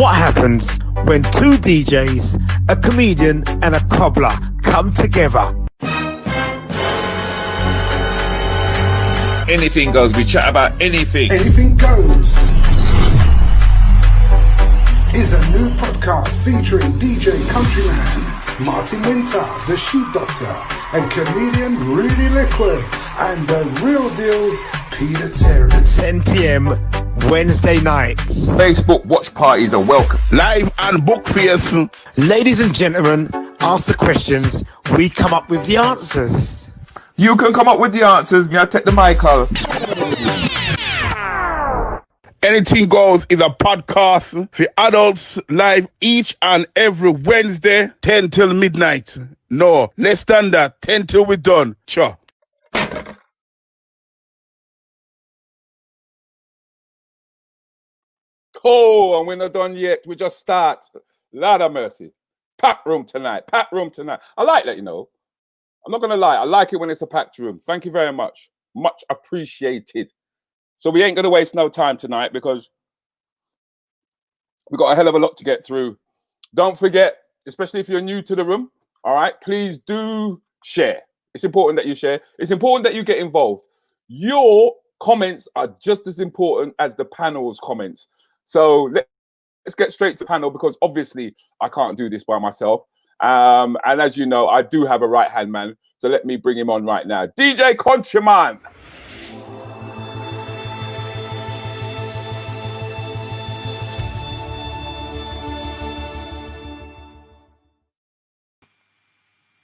What happens when two DJs, a comedian and a cobbler come together? Anything goes. We chat about anything. Anything Goes is a new podcast featuring DJ Countryman, Martin Wynter, the Sheep Doctor, and comedian Rudi Lickwood, and the Real Deal's Peter Terry. 10 p.m. Wednesday nights. Facebook watch parties are welcome. Live and book fairs. Ladies and gentlemen, ask the questions. We come up with the answers. You can come up with the answers. Me, I take the mic out. Anything Goes is a podcast for adults, live each and every Wednesday, 10 till midnight. No, less than that, 10 till we're done. Sure. Oh, and we're not done yet. We just start. Lord of mercy. Packed room tonight. Packed room tonight. I like that, you know. I'm not going to lie. I like it when it's a packed room. Thank you very much. Much appreciated. So we ain't going to waste no time tonight because we've got a hell of a lot to get through. Don't forget, especially if you're new to the room, all right, please do share. It's important that you share. It's important that you get involved. Your comments are just as important as the panel's comments. So let's get straight to the panel because obviously I can't do this by myself. And as you know, I do have a right-hand man. So let me bring him on right now. DJ Countryman.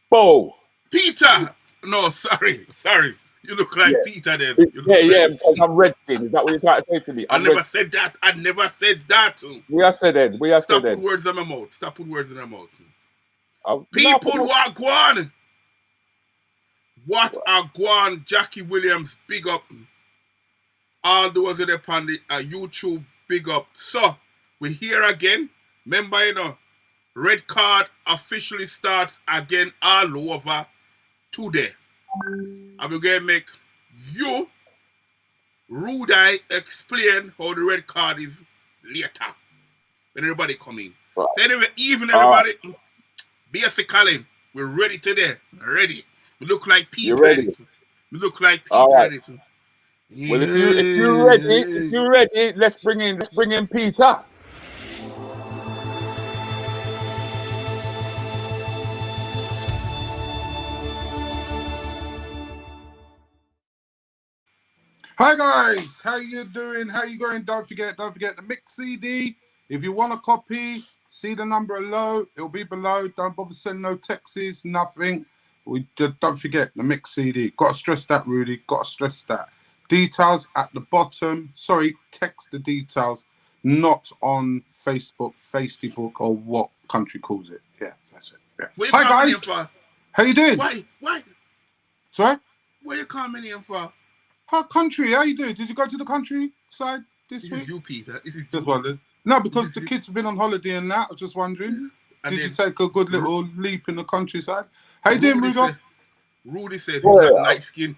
Bo. Peter! No, sorry. You look like Peter then. Yeah, because I'm Redskin. Is that what you're trying to say to me? I never said that. We are said it. Stop putting words in my mouth. People what go on. What are go on, Jackie Williams, big up. All those that are on the YouTube, big up. So, we're here again. Remember, you know, red card officially starts again all over today. I'm going to make you, Rudi, explain how the red card is later. When everybody come in. Right. So anyway, even everybody, basically, we're ready today. Ready. We look like Peter. Ready? We look like Peter. Right. Well, if you're ready, let's bring in Peter. Hi guys, how you doing? How you going? Don't forget the mix CD. If you want a copy, see the number below. It'll be below. Don't bother sending no texts, nothing. We just don't forget the mix CD. Got to stress that, Rudi. Got to stress that. Details at the bottom. Sorry, text the details. Not on Facebook, or what country calls it. Yeah, that's it. Yeah. Hi guys. How you doing? Why? Sorry? What you calling me for? How country? How you doing? Did you go to the countryside this week? This is you, Peter. This is just wondering. No, because the kids have been on holiday and that. I was just wondering. Did you take a good little leap in the countryside? How you doing, Rudolph? Rudi says he's got light skin.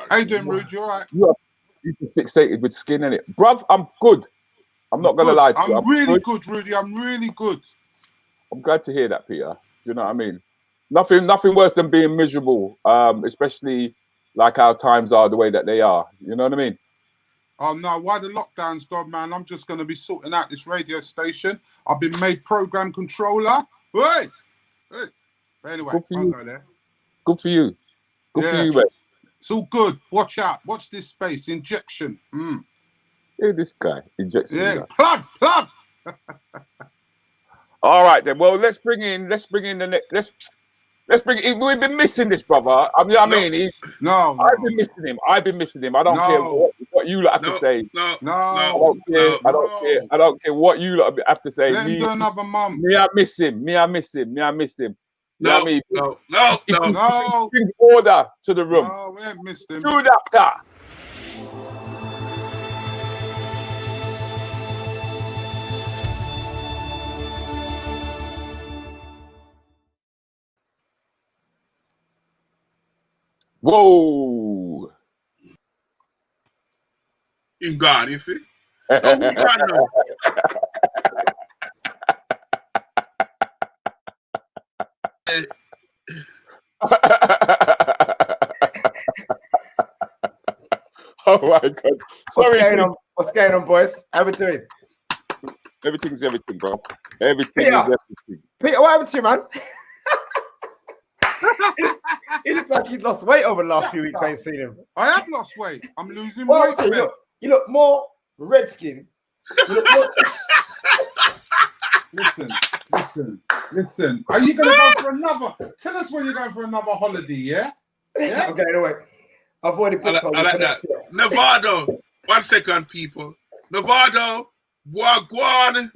How you doing, Rudi? You all right? You're fixated with skin, innit? Bruv, I'm good. I'm not going to lie to you. I'm really good, Rudi. I'm really good. I'm glad to hear that, Peter. You know what I mean? Nothing worse than being miserable, especially like our times are the way that they are. You know what I mean? Oh, no. Why the lockdown's gone, man? I'm just going to be sorting out this radio station. I've been made program controller. Hey! Anyway, I'll go there. Good for you. Good for you, mate. It's all good. Watch out. Watch this space. Injection. Hey, this guy. Injection. Yeah, plug. All right, then. Well, let's bring in the next... Let's bring it. We've been missing this, brother. I've been missing him. I don't care what you lot have to say. I don't care what you lot have to say. Let him do another month. Me, I miss him. No. Bring order to the room. No, we ain't missed him. Do that. Whoa. In God, you see? No, we can't know. Oh my God! Sorry, What's going on, boys? How we doing? Everything's everything, bro. Everything Peter. is everything. Peter, what happened to you, man? He looks like he's lost weight over the last few weeks. I ain't seen him. I have lost weight. I'm losing Well, weight. Man. you look more redskin. You look more... Listen. Are you going to go for another? Tell us when you're going for another holiday, yeah? Yeah? I'm going away. I've already booked. I like that. Nevada. 1 second, people. Nevada. Wagwan.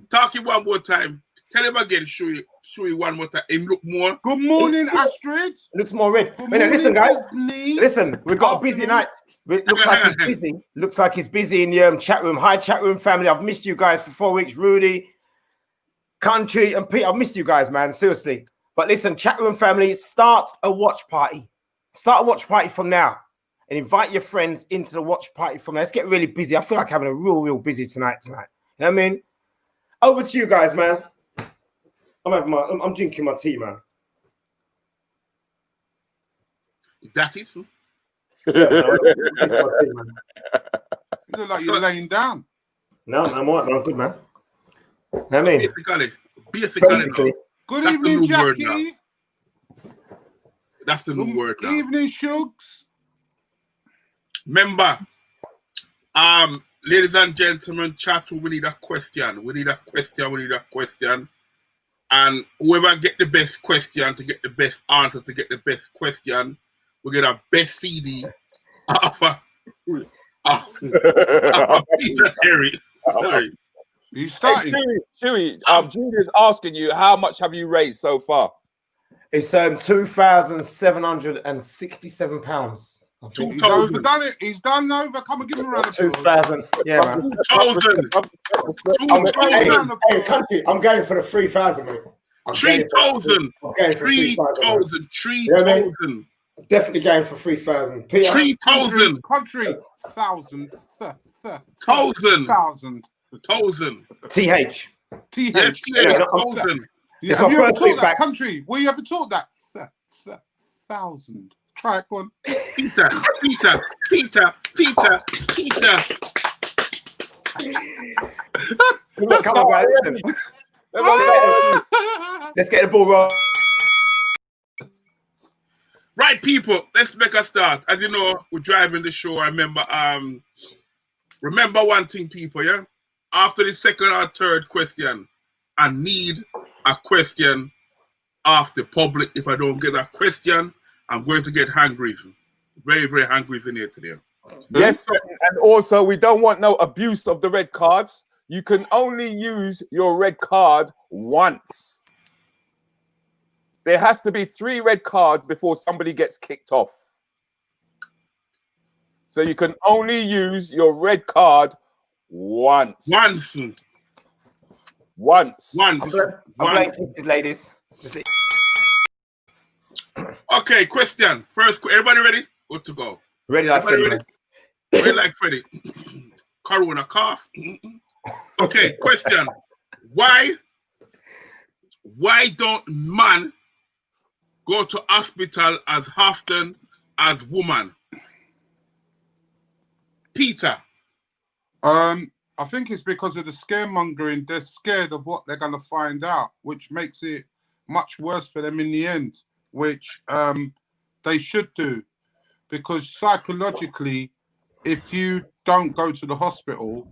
Talking one more time. Tell him again, show you one more time. Him look more. Good morning, Astrid. Looks more red. Good Hey, listen, guys. Disney. Listen, we've got a busy night. It looks like he's busy. Looks like he's busy in the chat room. Hi, chat room family. I've missed you guys for 4 weeks. Rudi, Country, and Pete. I've missed you guys, man. Seriously. But listen, chat room family, start a watch party. Start a watch party from now. And invite your friends into the watch party from now. Let's get really busy. I feel like having a real busy tonight. You know what I mean? Over to you guys, man. I'm drinking my tea, man. That is. Yeah, man, I'm drinking my tea, man. You look like you're laying down. No, I'm all right, man. I'm good, man. You know what I mean? Basically. Good That's evening, the new word Jackie. That's the new word now. Evening, Shugs. Remember, ladies and gentlemen, chat room, we need a question. And whoever get the best question to get the best answer to get the best question, we get a best CD offer. Peter Terry. Sorry. You starting? Chewy, Julia's asking you, how much have you raised so far? It's £2,767. He's overdone it. He's done over. Come and give him a round of applause. 2,000. Yeah, man. 2,000. Hey, Country, I'm going for the 3,000, mate. 3,000. 3,000. 3,000. Definitely going for 3,000. 3,000. Country. 1,000. 1,000. TH. TH. Yeah, 1,000. Have you ever taught that, Country? Will you ever taught that? 1,000. Try it, go on. Peter. Come on, guys. Let's get the ball rolling. Right, people, let's make a start. As you know, we're driving the show. Remember one thing, people, yeah? After the second or third question, I need a question off the public. If I don't get a question, I'm going to get hungry. Very hungry in here today. Yes, and also we don't want no abuse of the red cards. You can only use your red card once. There has to be 3 red cards before somebody gets kicked off. So you can only use your red card once. Once. I'm blanking, ladies. Okay, question. First, everybody ready? Good to go. Ready like Freddie. Ready like Freddie. Corona cough. Okay, question. Why don't man go to hospital as often as woman? Peter. I think it's because of the scaremongering. They're scared of what they're going to find out, which makes it much worse for them in the end, which they should do. Because psychologically, if you don't go to the hospital,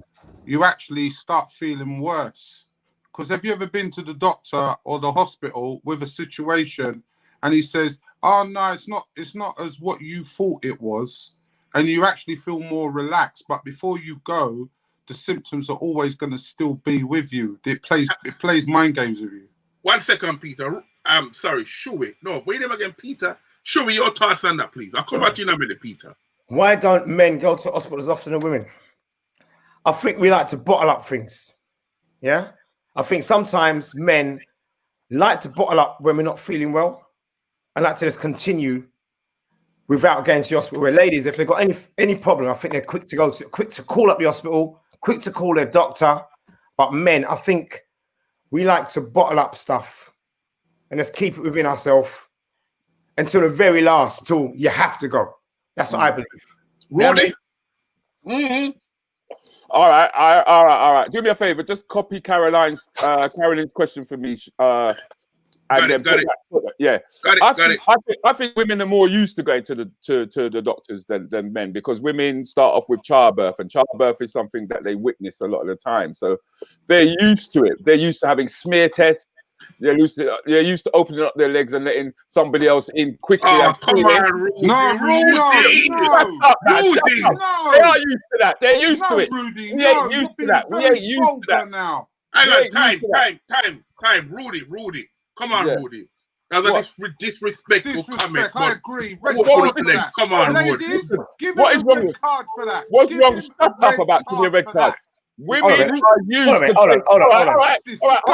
you actually start feeling worse. Because have you ever been to the doctor or the hospital with a situation and he says, oh, no, it's not as what you thought it was, and you actually feel more relaxed. But before you go, the symptoms are always going to still be with you. It plays mind games with you. 1 second, Peter. Sorry, Shuey. No, wait a minute again, Peter. Shuey, your thoughts on that, please. I'll come back to you in a minute, Peter. Why don't men go to hospital as often as women? I think we like to bottle up things. Yeah? I think sometimes men like to bottle up when we're not feeling well and like to just continue without going to the hospital. Where ladies, if they've got any problem, I think they're quick to call up the hospital, quick to call their doctor. But men, I think we like to bottle up stuff and just keep it within ourselves until the very last, till you have to go. That's what I believe. Rudi? All right. Do me a favor, just copy Caroline's question for me. Got it. Yeah. Got it. I think women are more used to going to the doctors than men, because women start off with childbirth, and childbirth is something that they witness a lot of the time. So they're used to it. They're used to having smear tests. They're used to opening up their legs and letting somebody else in quickly. Oh, come on, Rudi. No, Rudi, no. Rudi. No. They are used to that. They're used to it. Rudi, We ain't used to that. We ain't used to that. Now. Hang on, time. Rudi. Come on, Rudi. That's a disrespectful comment. I agree. Come on, Rudi. Ladies, give What him is a wrong red with- card for that. What's Give wrong? him Shut a up red about giving a red for card. that. Women are used to. Hold on. All right. Hold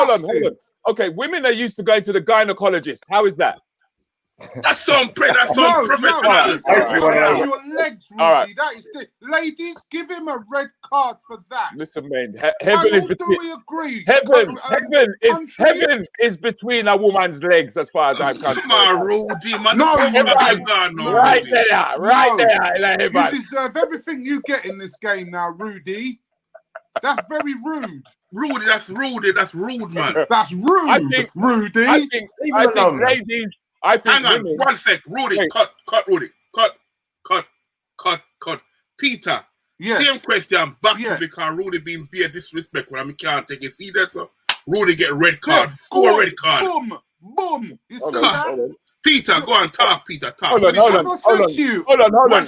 on. Disgusting. Okay, women are used to going to the gynecologist. How is that? That's some professional. Your legs, Rudi. All right. That is ladies, give him a red card for that. Listen, man. Heaven is Do between. we agree? Heaven is between a woman's legs, as far as I'm concerned. Come on, Rudi, man. No, Right there, in heaven. You deserve everything you get in this game now, Rudi. That's very rude. Rudi, that's rude, man. That's rude, Rudi. I think ladies. Hang on, women, 1 sec. Rudi, wait. cut, Rudi. Cut. Peter, Yes. same question back Yes. to because Rudi being bare disrespectful. I mean, can't take it. See that, sir? Rudi get red card. Yes. 4 red card. Boom. You see Hold that? on. Peter, go on, talk, Peter. Talk. Hold on. Hold on. Hold on.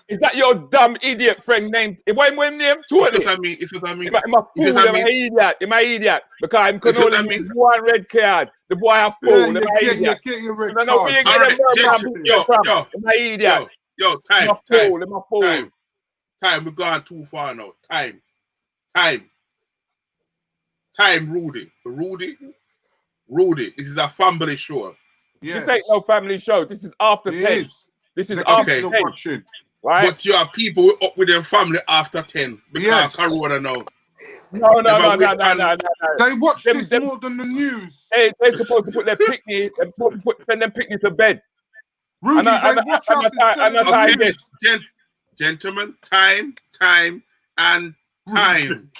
Is that your dumb idiot friend named? What name? It's what I mean. I'm a fool. I'm an idiot. I'm an idiot. Because I'm only one red card. The boy a fool. I'm an idiot. Get your red No, card. we ain't getting Yo. I'm an idiot. Yo, I'm a fool. Time. We're going too far now. Time, Rudi. This is a family show. Yes. This ain't no family show. This is after 10. This is after 10. Watching. Right? But you are people up with their family after 10 because Corona now. No. They watch Them- this them- more than the news. They're supposed to put their picnic, send them picnic to bed. Rudi, they watch us instead of the Okay, news. gentlemen, time, and time.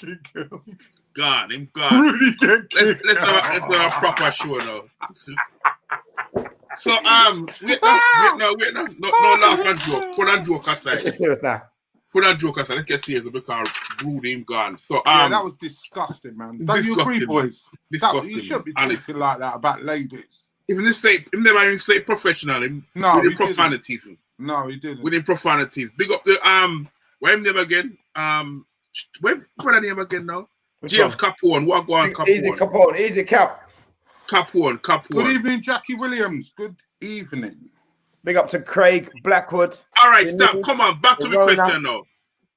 God, him gone. Rudi get kicked. Let's have a proper show now. So wait, no laugh and joke. Put on joke aside. Let's get serious because Rudi him gone. So yeah, that was disgusting, man. Don't you agree, boys? Disgusting. You should be talking like that about ladies. Even this say, him never even say professional. No, with he profanities. No, he didn't. With profanities. Big up the where him name again? Where's the name again now? James Capone. What go on, Capone? Easy Cap. Capone. Good evening, Jackie Williams. Good evening. Big up to Craig Blackwood. All right, stop. Come on, back to the question now.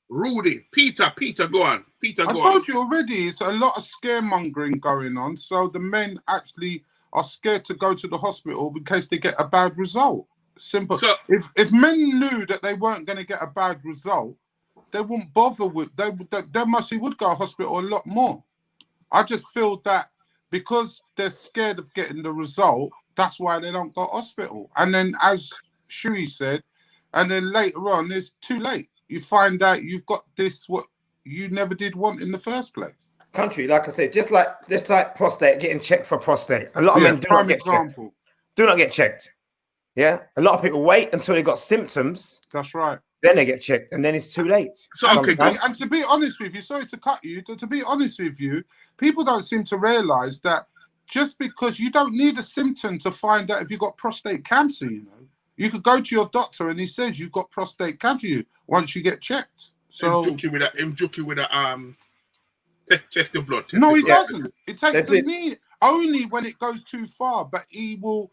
Rudi, Peter, go on. I told you already, it's a lot of scaremongering going on. So the men actually are scared to go to the hospital in case they get a bad result. Simple. So, if men knew that they weren't going to get a bad result, they wouldn't bother with. They mostly would go to hospital a lot more. I just feel that because they're scared of getting the result, that's why they don't go to hospital. And then, as Shui said, and then later on, it's too late. You find out you've got this what you never did want in the first place. Country, like I said, just like prostate, getting checked for prostate. A lot of men do not get checked. Do not get checked. Yeah, a lot of people wait until they got symptoms. That's right. Then they get checked, and then it's too late. So and to be honest with you, sorry to cut you. To be honest with you, people don't seem to realise that just because you don't need a symptom to find out if you've got prostate cancer, you know, you could go to your doctor and he says you've got prostate cancer once you get checked. So him joking with a test your blood. No, he doesn't. It takes a knee only when it goes too far. But he will.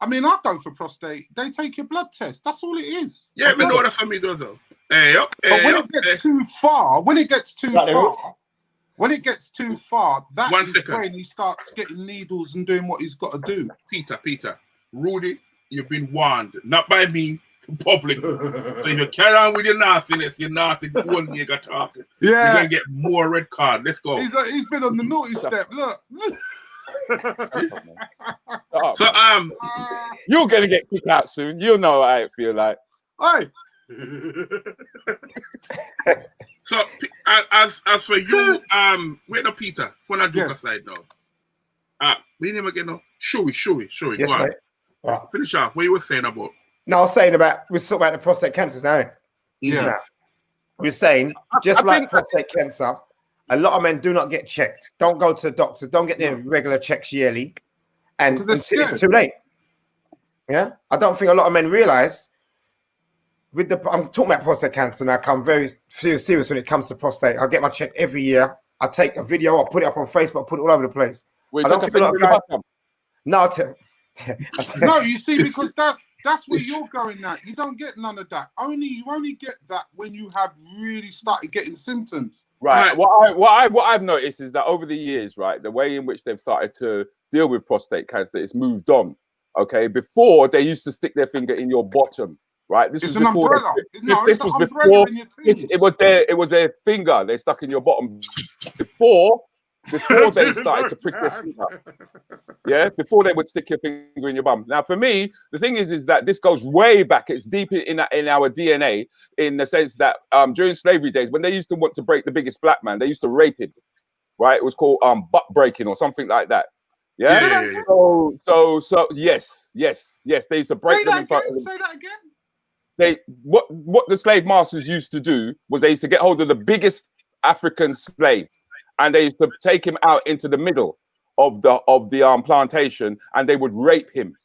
I mean, I go for prostate. They take your blood test. That's all it is. Yeah, we know that's what me does though. But when it gets too far, that is when he starts getting needles and doing what he's got to do. Peter, Rudi, you've been warned, not by me, public. So if you carry on with your nastiness, your nasty one nigga talking, you're gonna get more red card. Let's go. He's been on the naughty step. Look. So you're gonna get kicked out soon. You'll know how it feel like. Hey. So as for you, wait no Peter, for that joke aside now. We name again now. Showy. Yes, go on. Right. Finish off. What you were saying about? No, I was saying we're talking about the prostate cancers now. Yeah. We're saying, just like prostate cancer, a lot of men do not get checked. Don't go to the doctor. Don't get their regular checks yearly. And until it's too late. Yeah? I don't think a lot of men realize, I'm talking about prostate cancer now, I'm very serious when it comes to prostate. I get my check every year. I take a video, I put it up on Facebook, I put it all over the place. Wait, I don't think a lot of guys... No, you see, because that's where you're going at. You don't get none of that. You only get that when you have really started getting symptoms. Right. What I've noticed is that over the years, right, the way in which they've started to deal with prostate cancer, it's moved on. Okay. Before they used to stick their finger in your bottom, right? This it's was an before umbrella. It was their finger they stuck in your bottom before they started to prick their finger. Yeah, before they would stick your finger in your bum. Now, for me, the thing is that this goes way back. It's deep in our DNA, in the sense that during slavery days, when they used to want to break the biggest black man, they used to rape him. Right? It was called butt breaking or something like that. Yeah. So yes. They used to break them in front of them. Say that again. What the slave masters used to do was they used to get hold of the biggest African slave, and they used to take him out into the middle of the plantation, and they would rape him.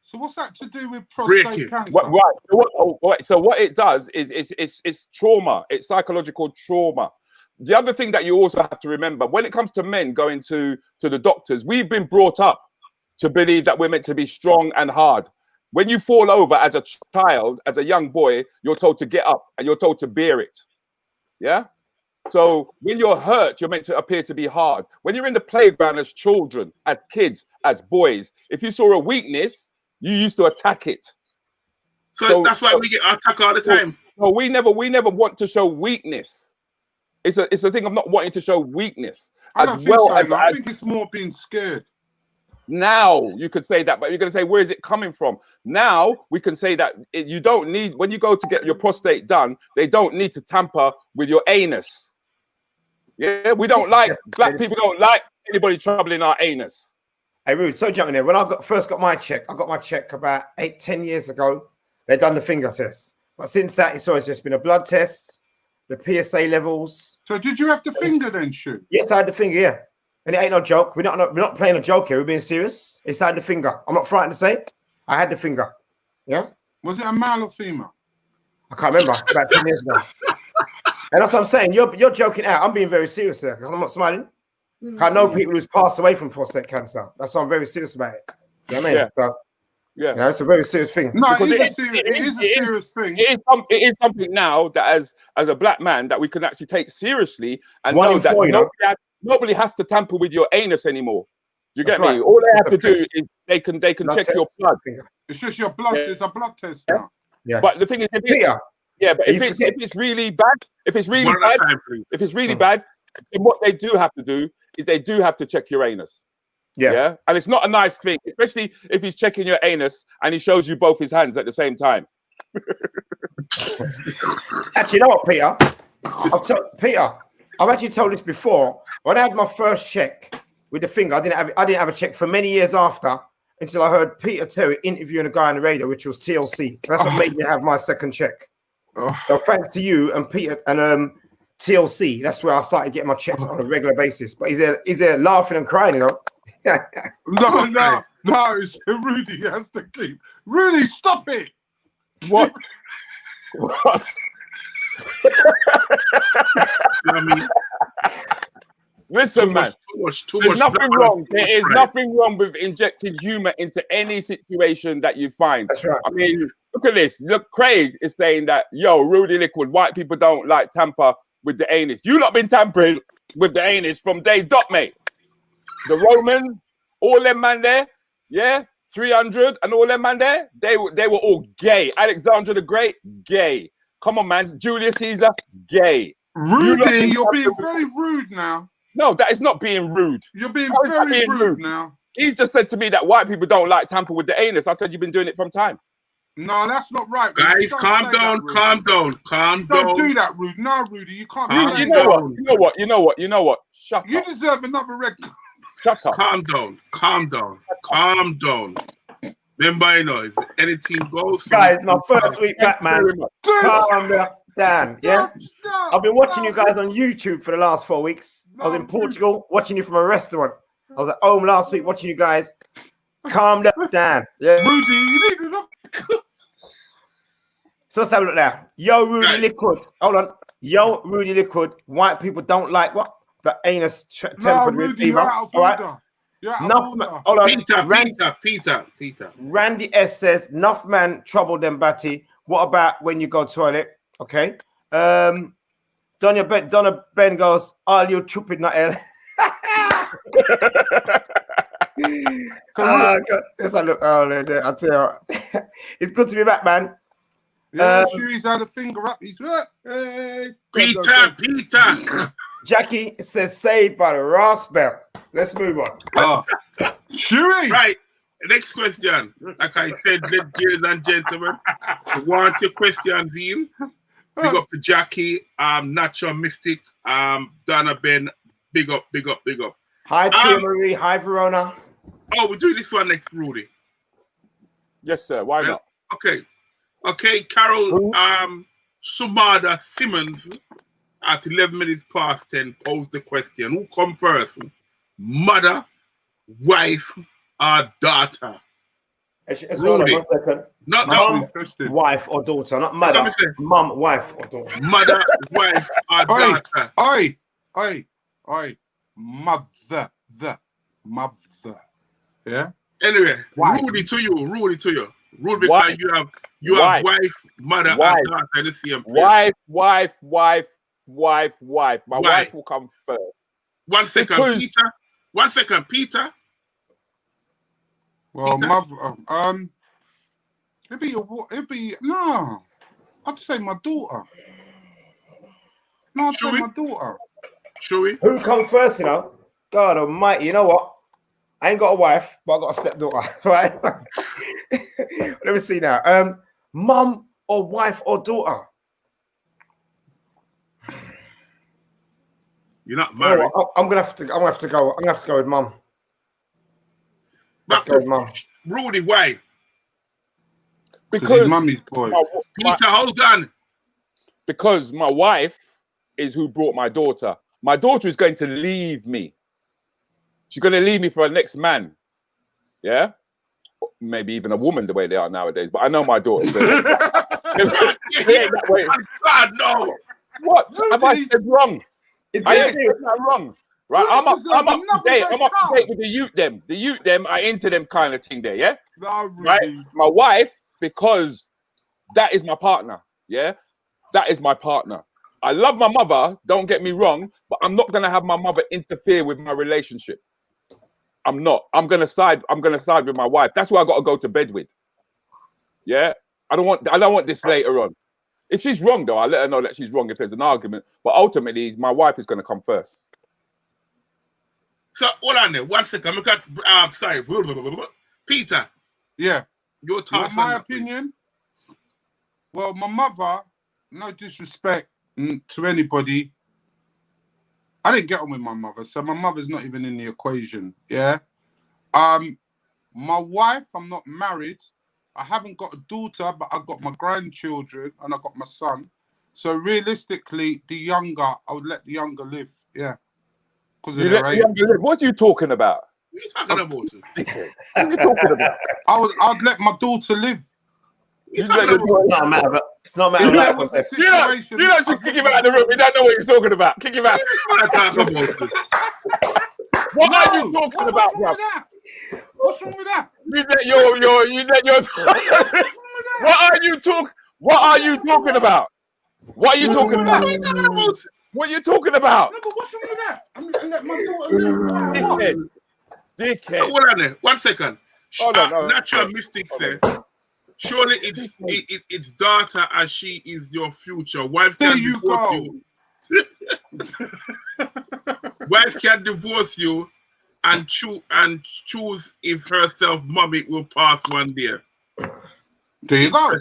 So what's that to do with prostate cancer? Right. So what it does is it's trauma. It's psychological trauma. The other thing that you also have to remember, when it comes to men going to the doctors, we've been brought up to believe that we're meant to be strong and hard. When you fall over as a child, as a young boy, you're told to get up and you're told to bear it. Yeah? So when you're hurt, you're meant to appear to be hard. When you're in the playground as children, as kids, as boys, if you saw a weakness, you used to attack it. So that's why we get attacked all the time. No, we never want to show weakness. It's a thing of not wanting to show weakness. I don't think so. I think it's more being scared. Now you could say that, but you're going to say, where is it coming from? Now we can say that you don't need, when you go to get your prostate done, they don't need to tamper with your anus. Yeah, we don't like, black people don't like anybody troubling our anus. Hey, Rude, so jumping there. When I first got my check, I got my check about 8-10 years ago. They done the finger test. But since that, it's always just been a blood test, the PSA levels. So did you have the finger then, Shoot? Yes, I had the finger, yeah. And it ain't no joke. We're not playing a joke here. We're being serious. It's had the finger. I'm not frightened to say. I had the finger. Yeah. Was it a male or female? I can't remember. About 10 years ago. And that's what I'm saying. You're joking out. I'm being very serious there because I'm not smiling. I know people who's passed away from prostate cancer. That's why I'm very serious about it. You know what I mean? Yeah. So, yeah. You know, it's a very serious thing. No, it is a serious thing. It is something now that as a black man that we can actually take seriously and know that nobody has to tamper with your anus anymore. You get me? All they have to do is they can check your blood. It's just your blood. It's a blood test now. Yeah. But the thing is, if it's really bad, then what they do have to do is they do have to check your anus. Yeah. And it's not a nice thing, especially if he's checking your anus and he shows you both his hands at the same time. Actually, you know what, Peter? Peter, I've actually told this before. When I had my first check with the finger, I didn't have a check for many years after until I heard Peter Terry interviewing a guy on the radio, which was TLC. That's what made me have my second check. So thanks to you and Peter and TLC, that's where I started getting my checks on a regular basis. But he's there laughing and crying, you know. No, it's Rudi has to keep. Rudi, stop it. What? I mean, listen, man. There's nothing wrong. There is nothing wrong with injecting humor into any situation that you find. That's right. I mean, look at this. Look, Craig is saying that, yo, Rudi Lickwood, white people don't like tamper with the anus. You lot been tampering with the anus from day dot, mate. The Roman, all them man there, yeah, 300 and all them man there, they were all gay. Alexander the Great, gay. Come on, man. Julius Caesar, gay. Rudi, you're being very rude now. No, that is not being rude. You're being very rude now. He's just said to me that white people don't like tamper with the anus. I said you've been doing it from time. No, that's not right. Guys, calm down. Don't do that, Rudi. No, Rudi, you can't. You know what? Shut up. You deserve another red card. Shut up. Calm down. Remember, you know, if anything goes. Guys, my first week back, man. Calm down, yeah? I've been watching you guys on YouTube for the last 4 weeks. I was in Portugal watching you from a restaurant. I was at home last week watching you guys. Calm down, yeah? Rudi, you need enough. So let's have a look now. Yo, Rudi Lickwood. Hold on. Yo, Rudi Lickwood. White people don't like what? The anus tempered with female. All right. Hold on. Peter. Randy S says, "Enough man trouble them batty. What about when you go toilet?" Okay. Donna Ben goes, "All you stupid not L." Yes, I look. Oh, I tell you, it's good to be back, man. Yeah, he's had a finger up. He's hey. Peter. Jackie says, "Saved by the Raspberry." Let's move on. Shuey. Right. Next question. Like I said, ladies and gentlemen, want your questions in? Big up to Jackie, Natural Mystic, Donna Ben. Big up. Hi, Tia Marie. Hi, Verona. Oh, we'll do this one next, Rudi. Yes, sir. Why not? Okay, Carol Sumada Simmons at 11 minutes past 10 posed the question. Who come first? Mother, wife, or daughter? Rudi. 1 second. Not mom, wife, or daughter. Not mother. Mum, wife, or daughter. Mother, wife, or daughter. Mother. Yeah. Anyway, Rudi to you. Rudi, because you have wife, mother, and daughter in the same place. Wife. My wife will come first. 1 second, Peter. 1 second, Peter. Well, mother. It'd be no. I'd say my daughter. No, I'd say my daughter. Chewy. Who comes first? You know, God Almighty. You know what? I ain't got a wife, but I got a stepdaughter, right? Let me see now. Mum or wife or daughter? You're not married. Oh, I'm gonna have to go with mum. Let's go with mum. Rudi, why? Because mummy's boy. Peter, hold on. Because my wife is who brought my daughter. My daughter is going to leave me. She's going to leave me for her next man. Yeah? Maybe even a woman the way they are nowadays. But I know my daughter. It ain't that way. God, no. What? Have I said wrong? I ain't said that wrong. Right? I'm up to date. I'm up to date with the youth them. The youth them are into them kind of thing there, yeah? No, right? My wife, because that is my partner. Yeah? That is my partner. I love my mother, don't get me wrong, but I'm not gonna have my mother interfere with my relationship. I'm not. I'm gonna side with my wife. That's who I gotta go to bed with. Yeah. I don't want this later on. If she's wrong though, I'll let her know that she's wrong if there's an argument. But ultimately, my wife is gonna come first. So hold on there. 1 second. Look at sorry. Peter. Yeah. Your thoughts. My opinion. Well, my mother, no disrespect to anybody, I didn't get on with my mother, so my mother's not even in the equation. Yeah. My wife, I'm not married. I haven't got a daughter, but I got my grandchildren and I got my son. So realistically, I would let the younger live. Yeah. Because of their age. What are you talking about? What are you talking about? What are you talking about? I'd let my daughter live. It's not a matter of it's not a matter of that. You know, should kick him out of the room. You don't know what he's talking about. Kick him out. What are you talking about, bro? What's wrong with that? What are you talking about? What are you talking about? What are you talking about? No, but what's wrong with that? I'm gonna let my daughter live. Dickhead. Hold on there. 1 second. natural mystic say, surely it's daughter as she is your future. Wife can divorce you. Wife can divorce you and choose if herself mommy will pass one day. There you go.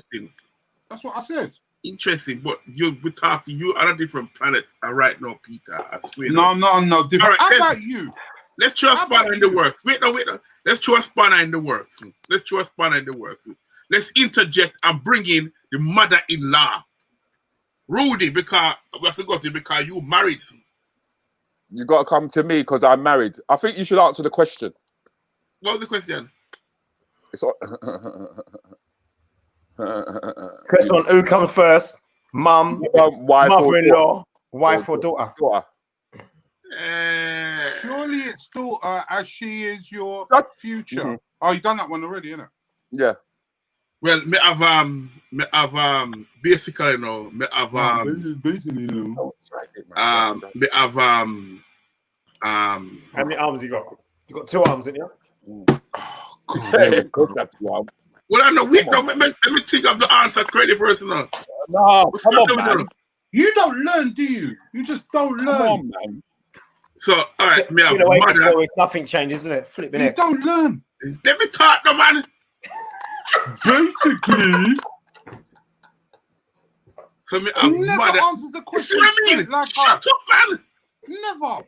That's what I said. Interesting, but we're talking. You are a different planet right now, Peter. I swear. No, different. All right, How about you? Let's throw a spanner in the works. Wait, no. Let's throw a spanner in the works. Let's interject and bring in the mother-in-law, Rudi, because we have to go to because you married. You got to come to me because I'm married. I think you should answer the question. What was the question? It's Question on who comes first? Mum, wife, mother-in-law, wife or daughter? Surely it's daughter as she is your future. Mm-hmm. Oh, you done that one already, innit? Yeah. Well, me have basically you know, me have basically no. Me have how many arms you got? You got 2 arms, didn't you? Oh God. That's one. Well, I know. Wait, no. Let me think of the answer credit first. No, come on, man. You don't learn, do you? You just don't learn. Come on, man. So, all right, me have mother. Nothing changes, isn't it? Flipping it. You don't learn. Let me talk, no, man. Basically. So, me have never mother. Answers the question. See what I mean? Like Shut up, man. Never.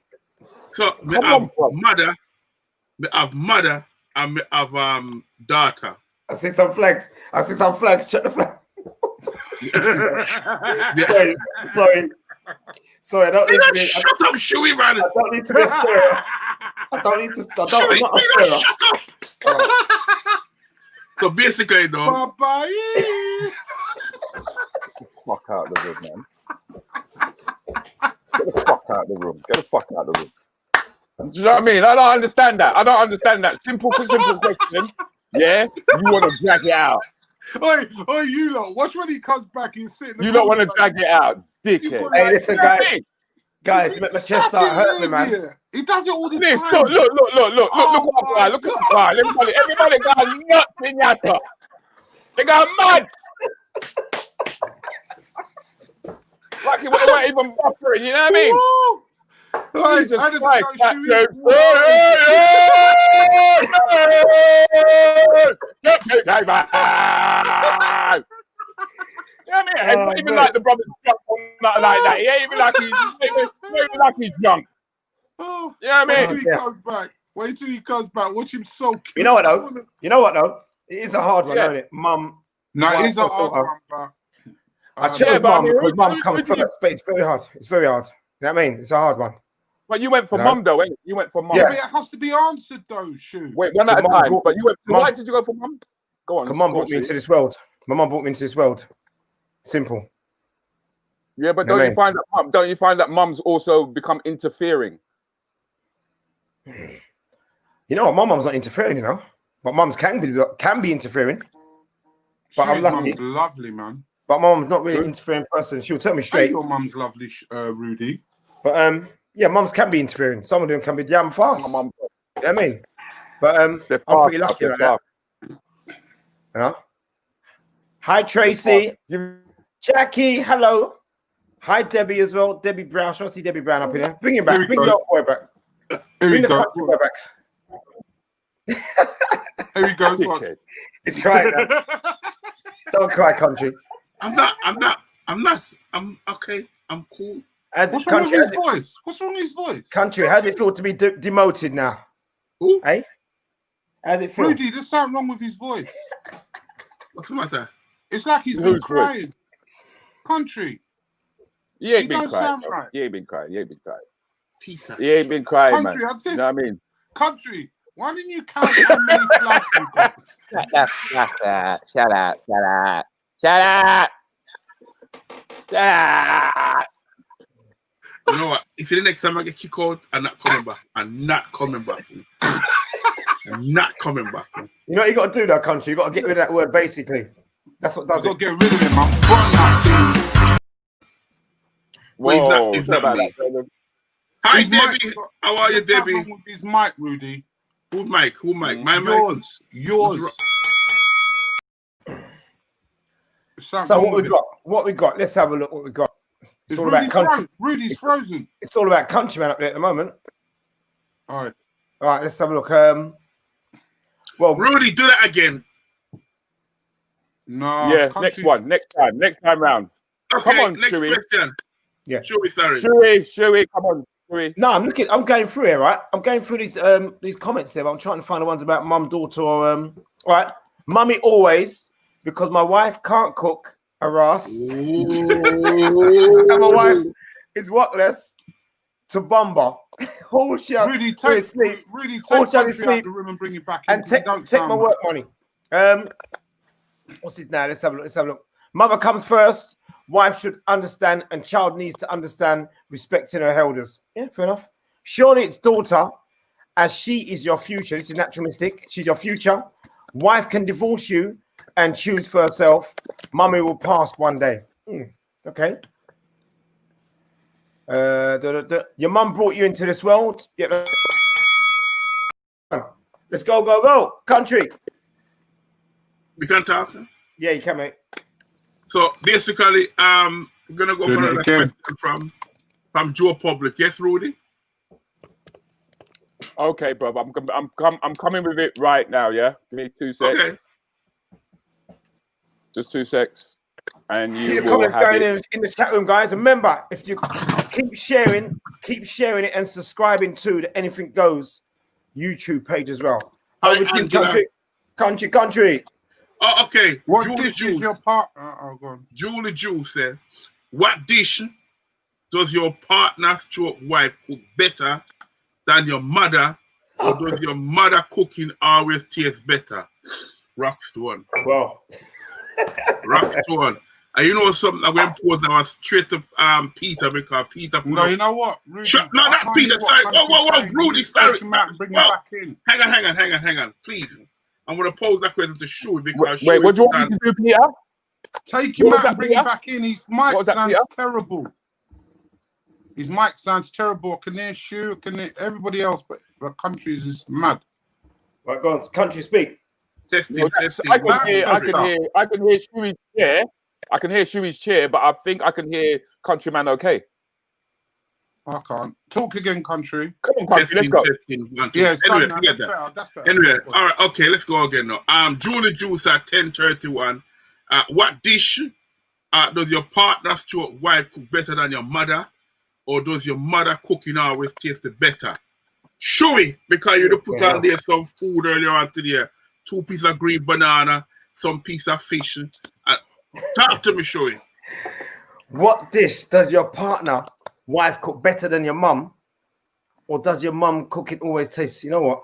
So, me have mother. Me have mother, and me have daughter. I see some flags. Shut the flag. Sorry. I don't need to be. Shut up, Shuey, man. I don't need to be a stirrer. I'm not a stirrer. Shut up. So basically, no. Bye-bye. Fuck out the room, man. Get the fuck out the room. Do you know what I mean? I don't understand that. Simple question. Yeah, you want to drag it out. Oi, you lot. Watch when he comes back. He's sitting. You don't want to drag it out, dickhead. Hey, listen, guys, you make my chest start hurting me, man. He does it all the time. Look what I'm crying. Everybody got nuts in yassa. They got mad. Like it wasn't even buffering, you know what I mean? Jesus Christ, you know what I mean? Even like the brother jump on nothing like that. He ain't even like he's drunk. Oh, you know what I mean? Wait till he comes back. Watch him soak. You know what though? It is a hard one, isn't it? Mum. No, it is a hard one, but I chose mum because mum comes first, but it's very hard. You know what I mean? It's a hard one. Well, you went for mum though, ain't you? You went for mum. Yeah, but it has to be answered though, Shu. Wait, one at a time. But you went. Why did you go for mum? Go on. Because mum brought me into this world. My mum brought me into this world. Simple. Yeah, but don't you find that mums also become interfering? You know what? My mum's not interfering, you know. But mums can be interfering. But I'm lucky. Mum's lovely, man. But my mum's not really an interfering person. She'll tell me straight. Your mum's lovely, Rudi. But yeah, mums can be interfering. Some of them can be damn fast. You know what I mean? But I'm pretty lucky like that. You know? Hi, Tracy. Jackie, hello. Hi, Debbie as well. Debbie Brown. I want to see Debbie Brown up in here. Bring him back. Bring the old boy back. Bring the country boy back. Here we go. It's crying now. Don't cry, country. I'm okay. I'm cool. What's wrong with his voice? Country, how does it feel to be demoted now? Who? Hey? How does it feel? Rudi, there's something wrong with his voice. What's the matter? It's like he's been crying. Country. He ain't been crying. Right. He ain't been crying. Peter. He ain't been crying, country, man. You know what I mean? Country, why didn't you count how many flags you got? Shut up. You know what? If the next time I get kicked out, I'm not coming back. I'm not coming back. You know what you got to do, though, country? You got to get rid of that word, basically. That's what does it. You got to get rid of him, man. Burn that thing. Well, he's not me. Hi, Debbie. How are you, Debbie? What's wrong with his mic, Rudi? Who mic? My mic. Yours. So what we got? Let's have a look. What we got? It's all about country. Rudy's frozen. It's all about countryman up there at the moment. All right. Let's have a look. Well, Rudi, do that again. No. Yeah, next time round. Okay, Come on, next Shuey. question. Yeah. Shuey, come on, Shuey. no, I'm going through here, right? I'm going through these comments there. But I'm trying to find the ones about mum, daughter, or all right. Mummy always, because my wife can't cook a ass. And my wife is workless to bomber. Rudy, take sleep. Rudy, All take shall country sleep out the room and bring it back and in. take my work money. What's this now? Let's have a look. Mother comes first. Wife should understand, and child needs to understand respecting her elders. Yeah, fair enough. Surely it's daughter, as she is your future. This is naturalistic. She's your future. Wife can divorce you and choose for herself. Mummy will pass one day. Okay. Your mum brought you into this world. Yeah. Let's go. Country. We can talk. Yeah, you can, mate. So basically, we're gonna go for another question from Joe Public. Yes, Rudi. Okay, bro. I'm coming with it right now. Yeah, give me 2 seconds. Okay. Just 2 secs, and you Keep the will comments have going it. in the chat room, guys. Remember, if you keep sharing it and subscribing to the Anything Goes YouTube page as well. Hi, Over to you, Angela. country. Oh, okay. What Julie dish Jew. is your partner? Go on. Julie Jew said, "What dish does your partner/stroke wife cook better than your mother, or does your mother cooking always taste better?" Rockstone. Well, Rockstone. And you know something? I'm going to pose our straight to Peter, because Peter. No, you know what? Rudy, No, not Peter. Sorry. Whoa. Rudi, sorry. Bring him back in. Hang on. Please. I'm going to pose that question to Shuey, because Wait, what do you want me to do, Peter? Take him What was out that, and bring Peter? him back in. His mic What was that, sounds Peter? terrible. His mic sounds terrible. I can hear Shu, can hear everybody else, but the country is just mad. right, go on. Country, speak. Testing. I can hear Shuey's chair. I can hear Shuey's chair, but I think I can hear Countryman okay. I can't. Talk again, country. Come on, Country, let's go. Testing. Yeah, it's Anyway, done now. forget That's that. better. That's better. Anyway, all right, okay, let's go again now. Julie Juice at 10:31. What dish does your partner/stroke wife cook better than your mother, or does your mother cooking always taste better? Shuey, because you put on there some food earlier on today. 2 pieces of green banana, some piece of fish. Talk to me, Shuey. What dish does your partner wife cook better than your mum, or does your mum cooking always taste? You know what?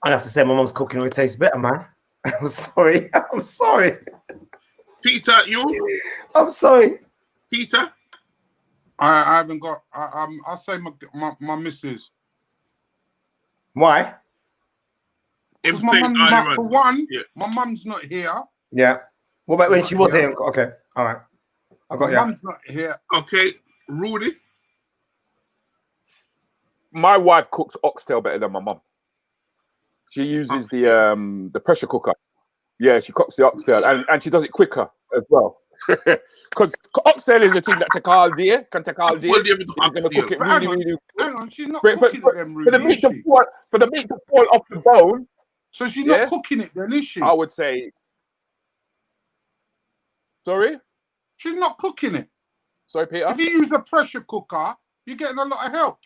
I have to say my mum's cooking always tastes better, man. I'm sorry. Peter, you? I'm sorry. Peter? I haven't got. I'll say my missus. Why? Because my mum, for one, my mum's not here. Yeah. What about when she was here? Okay. All right. I got My you. mum's not here. Okay. Rudi? My wife cooks oxtail better than my mum. She uses the pressure cooker. Yeah, she cooks the oxtail, and she does it quicker as well. Because oxtail is a thing that can take all day. Well, You're gonna cook it really. Hang on, she's not cooking it then, Rudi, for the meat to fall off the bone. So she's not cooking it then, is she? I would say. Sorry? She's not cooking it. Sorry, Peter? If you use a pressure cooker, you're getting a lot of help.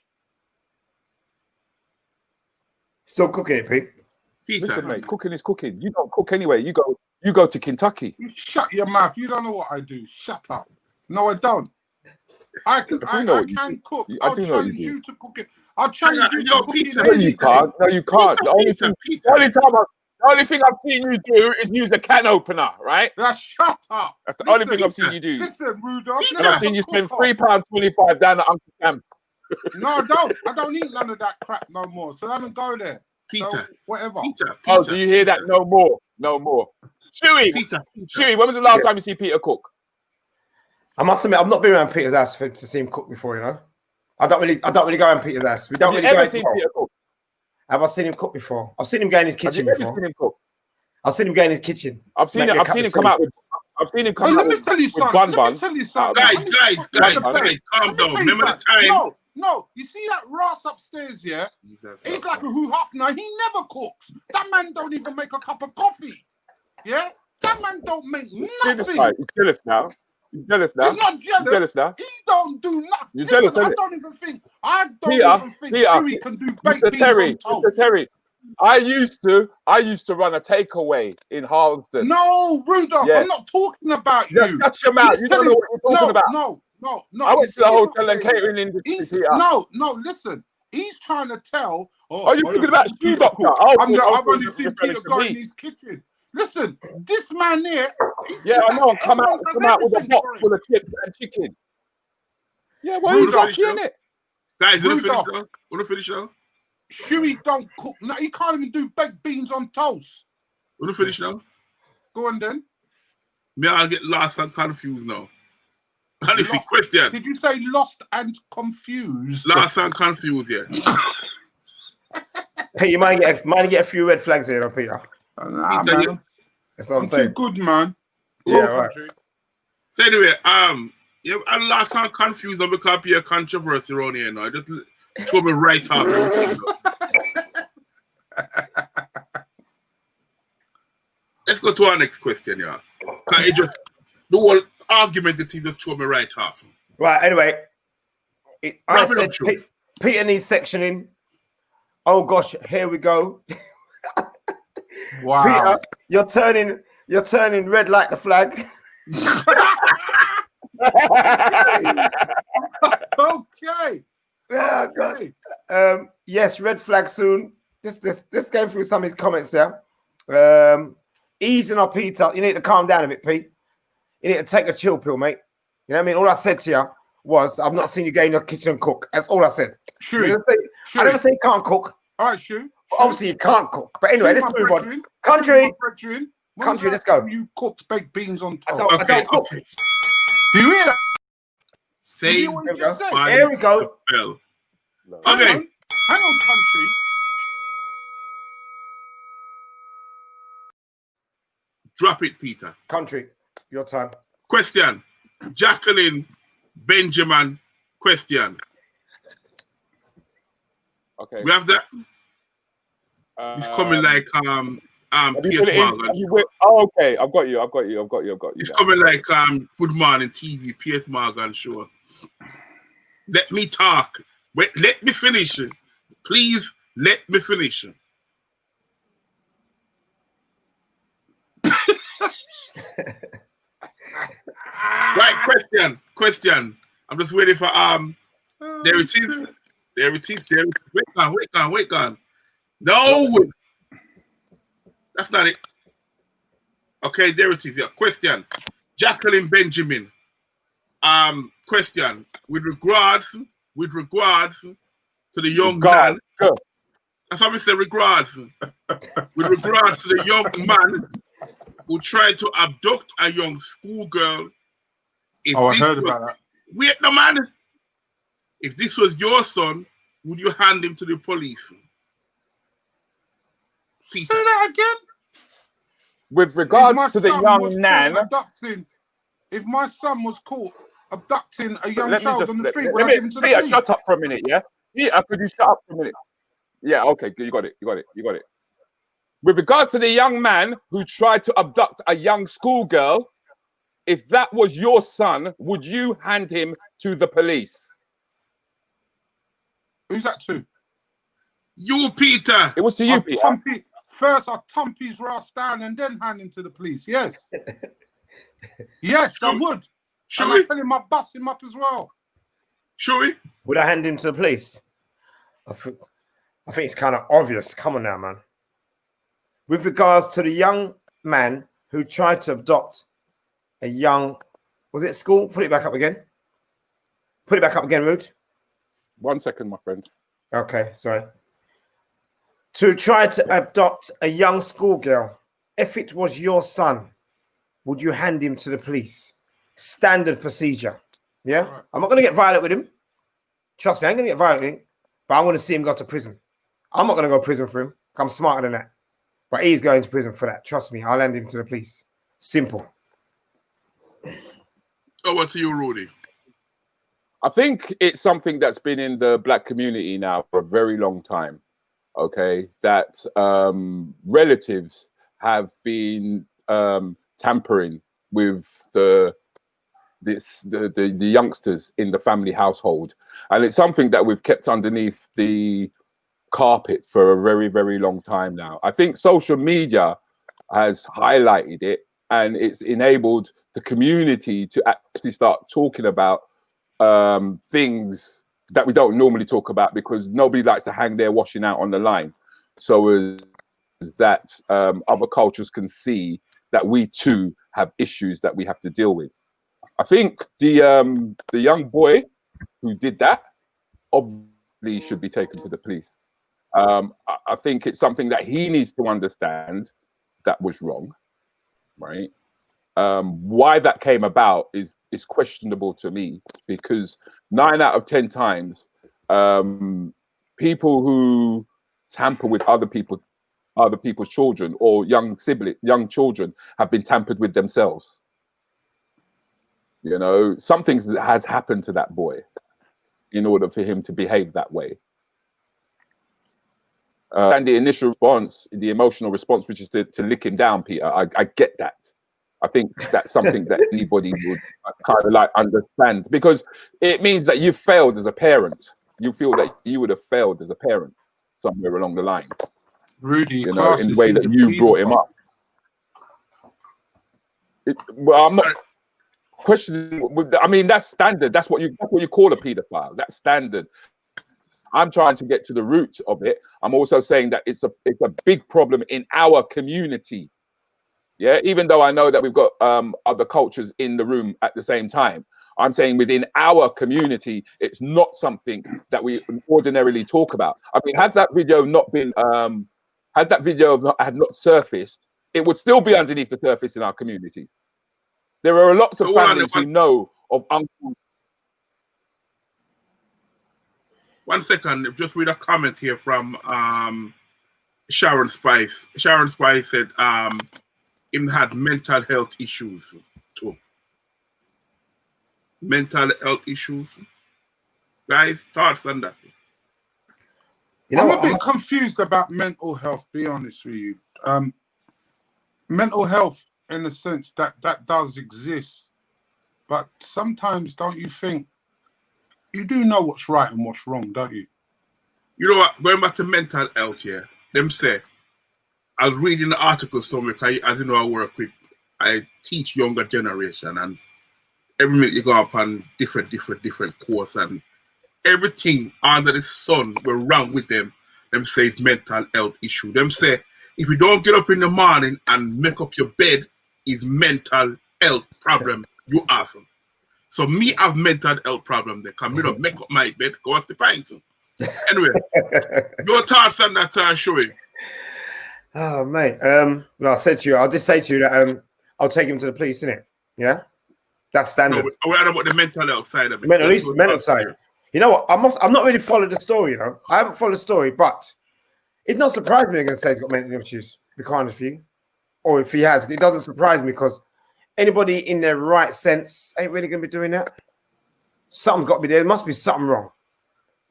Still cooking it, Pete. Peter. Listen, mate, cooking is cooking. You don't cook anyway. You go to Kentucky. You shut your mouth. You don't know what I do. Shut up. No, I don't. I can cook. I'll challenge you to cook it. I'll challenge you to cook it. No, you can't. No, you can't. The only thing I've seen you do is use a can opener, right? Shut up. That's the only thing I've seen you do. Listen, Rudolph. And I've seen you spend £3.25 down at Uncle Sam's. No, I don't. I don't eat none of that crap no more. So I don't go there. Peter. So, whatever. Peter. Oh, do you hear that? No more. Shuey. Shuey, when was the last time you see Peter cook? I must admit, I've not been around Peter's house to see him cook before. You know, I don't really go around Peter's house. We don't really go. Seen Peter cook? Have I seen him cook before? I've seen him go in his Have you kitchen ever before. seen him cook? I've seen him go in his kitchen. I've seen Make it. me a I've cup seen of him come tea. out with. I've seen him come Let out me with, tell you with something. bun Let bun. me tell you something. Guys, Let me tell you calm something. down. Remember the time? No. You see that Ross upstairs, yeah? He's like a hoo-hafner. He never cooks. That man don't even make a cup of coffee. Yeah? That man don't make nothing. He's jealous now. He's jealous now. He's not jealous. He's jealous now. He don't do nothing. You're Listen, jealous, I don't even think Peter, Chewy can do baked Mr. beans Terry, on toast. Mr. Terry. I used to run a takeaway in Harlesden. No, Rudolph, Yeah. I'm not talking about Just you. shut your mouth. He's You don't know what you're talking about. No. I went to the You see hotel what and catering industry. Peter. No, listen. He's trying to tell. Are you talking about Peter shoe doctor? cook. Oh, I've only seen referring Peter to go me. in his kitchen. Listen, this man here. Yeah, I know. Come out with a everything box for him. full of chips and chicken. Yeah, why Rudolph, you watching it? Guys, wanna finish Rudolph. now? Wanna finish now? Chewy don't cook. No, he can't even do baked beans on toast. Wanna finish now? Go on then. Me, I get lost and confused now. Honestly, Lost. question. Did you say lost and confused? Lost and confused, yeah. Peter, you might get a few red flags here, Peter. Nah, Peter, man. That's what I'm I'm too saying. good, man. Yeah, right. So anyway, yeah, I'm lost and confused on because of your controversy around here now. Just throw me right off. Let's go to our next question, yeah. Cause it just the whole argument that he just threw me right off. Right. Anyway, I Wrap it said up, Sean. Peter needs sectioning. Oh gosh, here we go. Wow. Peter, you're turning red like the flag. Okay. Oh, God. Yes, red flag soon. This going through some of his comments there. Easing up, Peter. You need to calm down a bit, Pete. You need to take a chill pill, mate. You know what I mean? All I said to you was, I've not seen you go in your kitchen and cook. That's all I said. Sure. I never say you can't cook. All right, Shu. Obviously, you can't cook. But anyway, let's move on. Country, let's go. You cooked baked beans on I toast. don't Okay, cook. okay. Do you hear that? Say You hear what he just said? by Here we go. the bell. Hang Okay. on, country. Drop it, Peter. Country, your time. Question. Jacqueline Benjamin. Question. Okay. We have that. It's coming like have you P.S. put it in? Morgan. Oh, okay. I've got you. It's coming like Good Morning TV, P.S. Morgan show. Let me talk. Wait, let me finish. Please let me finish. Right, question. I'm just waiting for there it is. Wait on. No, that's not it. Okay, there it is. Yeah. Question. Jacqueline Benjamin. Question. With regards to the young man. Go. That's how we say regards. With regards to the young man who tried to abduct a young schoolgirl. I heard about that. Wait, no man. If this was your son, would you hand him to the police? Peter. Say that again. With regards to the young man, If my son was caught abducting a young let me child just on the street, let would I me give him to the Peter, police? shut up for a minute, yeah? Peter, could you shut up for a minute? Yeah, okay, you got it. With regards to the young man who tried to abduct a young schoolgirl, if that was your son, would you hand him to the police? Who's that to? You, Peter. It was to you, Peter. First, I'll thump his ass down and then hand him to the police. Yes. Yes, I would. Should and we? I tell him I'll bust him up as well. Should we? Would I hand him to the police? I think it's kind of obvious. Come on now, man. With regards to the young man who tried to abduct a young, was it school? Put it back up again. Put it back up again, Rude. 1 second, my friend. Okay, sorry. To try to abduct a young schoolgirl. If it was your son, would you hand him to the police? Standard procedure. Yeah? Right. I'm not going to get violent with him. Trust me, I ain't going to get violent with him. But I want to see him go to prison. I'm not going to go to prison for him. I'm smarter than that. But he's going to prison for that. Trust me. I'll hand him to the police. Simple. Over to you, Rudi. I think it's something that's been in the black community now for a very long time. Okay, that relatives have been tampering with the youngsters in the family household, and it's something that we've kept underneath the carpet for a very, very long time now. I think social media has highlighted it, and it's enabled the community to actually start talking about things that we don't normally talk about, because nobody likes to hang their washing out on the line, so as that other cultures can see that we too have issues that we have to deal with. I think the young boy who did that obviously should be taken to the police. I think it's something that he needs to understand that was wrong, right? Why that came about is questionable to me, because 9 out of 10 times, people who tamper with other people's children or young children have been tampered with themselves. You know, something has happened to that boy in order for him to behave that way. And the initial response, the emotional response, which is to lick him down, Peter, I get that. I think that's something that anybody would kind of like understand, because it means that you've failed as a parent. You feel that you would have failed as a parent somewhere along the line. Rudi, you know, in the way that you brought him up. Well, I'm not questioning. I mean, that's standard. That's what you call a paedophile. That's standard. I'm trying to get to the root of it. I'm also saying that it's a big problem in our community. Yeah, even though I know that we've got other cultures in the room at the same time, I'm saying within our community, it's not something that we ordinarily talk about. I mean, had that video not been, had not surfaced, it would still be underneath the surface in our communities. There are lots of families who know of uncles. 1 second, just read a comment here from Sharon Spice. Sharon Spice said him had mental health issues too. Mental health issues. Guys, thoughts on that? You know, I'm a bit confused about mental health, be honest with you. Mental health, in the sense that does exist, but sometimes don't you think you do know what's right and what's wrong, don't you? You know what? Going back to mental health here, them say, I was reading the article somewhere, as you know, I teach younger generation, and every minute you go up on different course, and everything under the sun we're wrong with them say it's mental health issue. Them say, if you don't get up in the morning and make up your bed, is mental health problem you have. So me have mental health problem. They come me don't make up my bed, go what's the point? Anyway, your thoughts on that, Shoei? Oh mate, well, I'll just say to you that I'll take him to the police, innit? Yeah, that's standard. No, we're about the mental health side of it. Mental side. You know what? I'm not really following the story. You know, I haven't followed the story, but it not surprise me. They're going to say he's got mental issues. Be kind of you, or if he has, it doesn't surprise me, because anybody in their right sense ain't really going to be doing that. Something's got to be there. There must be something wrong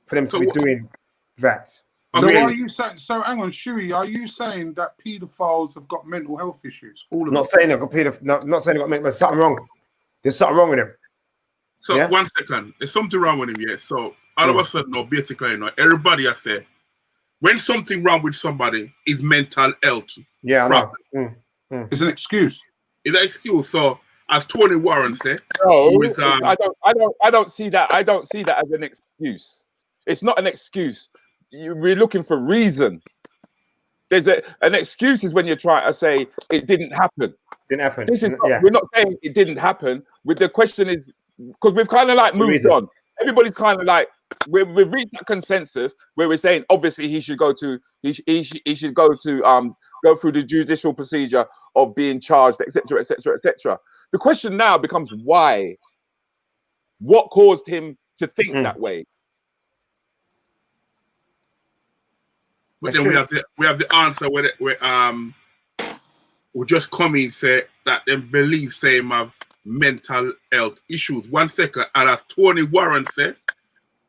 for them to be doing that. So really. are you saying? So hang on, Shui, are you saying that paedophiles have got mental health issues? All of them. Not saying they've got not saying they've got mental. There's something wrong. There's something wrong with them. So 1 second, there's something wrong with him, yeah. So all of a sudden, no, basically, no, everybody has said when something wrong with somebody is mental health. Yeah, I know. It's an excuse. It's an excuse. So as Tony Warren said, no, I don't see that. I don't see that as an excuse. It's not an excuse. We're looking for reason. There's an excuse is when you're trying to say it didn't happen. Didn't happen. We're not saying it didn't happen. With the question is, because we've kind of like moved on. Everybody's kind of like we've reached that consensus where we're saying obviously he should go through the judicial procedure of being charged, etc., etc., etc. The question now becomes why? What caused him to think that way? But then we have the answer where we just come in say that them believe same have mental health issues. 1 second, and as Tony Warren said,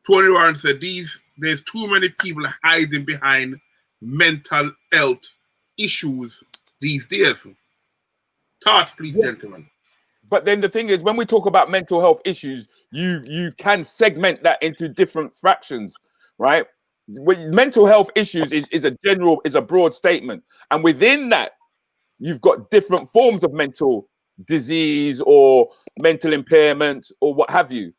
there's too many people hiding behind mental health issues these days. Thoughts, please, gentlemen. But then the thing is, when we talk about mental health issues, you can segment that into different fractions, right? Mental health issues is a broad statement, and within that, you've got different forms of mental disease or mental impairment or what have you.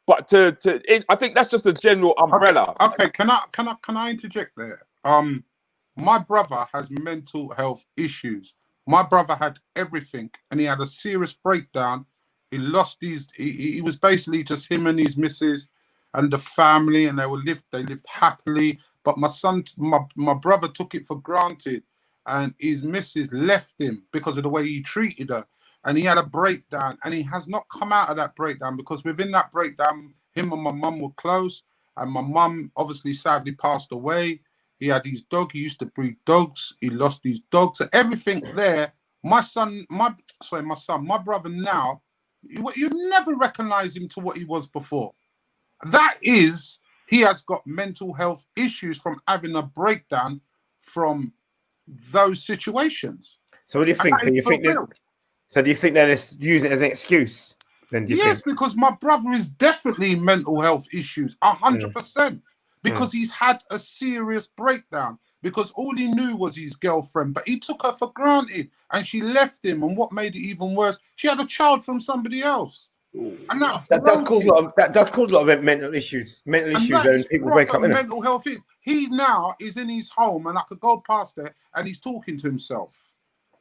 But I think that's just a general umbrella. Okay. Can I interject there? My brother has mental health issues. My brother had everything, and he had a serious breakdown. He lost his. He was basically just him and his missus and the family, and they lived happily. But my brother took it for granted, and his missus left him because of the way he treated her. And he had a breakdown, and he has not come out of that breakdown, because within that breakdown, him and my mum were close, and my mum obviously sadly passed away. He had his dog. He used to breed dogs. He lost his dog. So everything there. My brother now, you never recognize him to what he was before. That is, he has got mental health issues from having a breakdown from those situations. So what do you think? Do you think they're just using it as an excuse? Then yes, because my brother is definitely mental health issues, 100%. Because he's had a serious breakdown. Because all he knew was his girlfriend, but he took her for granted, and she left him. And what made it even worse, she had a child from somebody else. And that does cause a lot of mental issues. Mental issues, and people break up. Mental health. He now is in his home, and I could go past there, and he's talking to himself.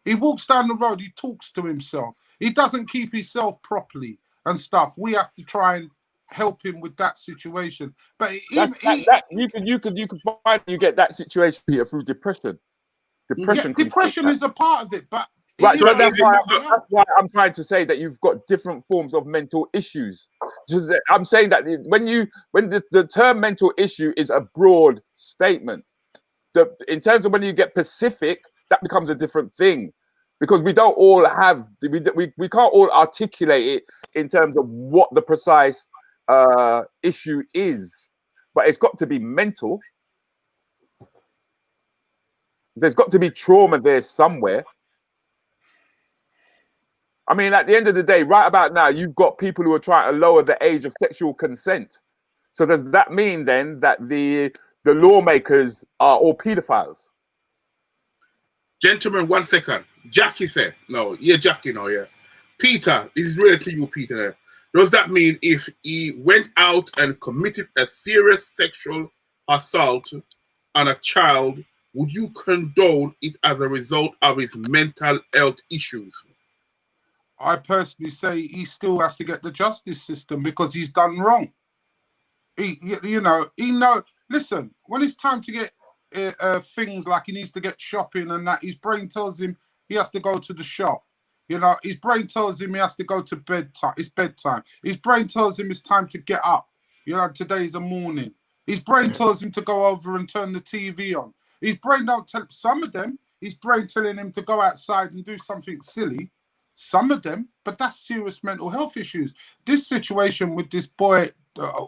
He walks down the road, he talks to himself. He doesn't keep himself properly and stuff. We have to try and help him with that situation. But you can find you get that situation here through depression. Depression is a part of it, but right. So that's why I'm trying to say that you've got different forms of mental issues. I'm saying that when the term mental issue is a broad statement, in terms of when you get specific, that becomes a different thing. Because we don't all have we can't all articulate it in terms of what the precise issue is, but it's got to be mental. There's got to be trauma there somewhere. I mean, at the end of the day, right about now, you've got people who are trying to lower the age of sexual consent. So does that mean then that the lawmakers are all pedophiles? Gentlemen, 1 second. Jackie said, no, yeah, Jackie, no, yeah. Peter, this is really to you, Peter. Does that mean if he went out and committed a serious sexual assault on a child, would you condone it as a result of his mental health issues? I personally say he still has to get the justice system because he's done wrong. Listen, when it's time to get things like he needs to get shopping and that, his brain tells him he has to go to the shop. His brain tells him he has to go to bedtime. It's bedtime. His brain tells him it's time to get up. Today's a morning. His brain tells him to go over and turn the TV on. His brain don't tell some of them. His brain telling him to go outside and do something silly. Some of them, but that's serious mental health issues. This situation with this boy,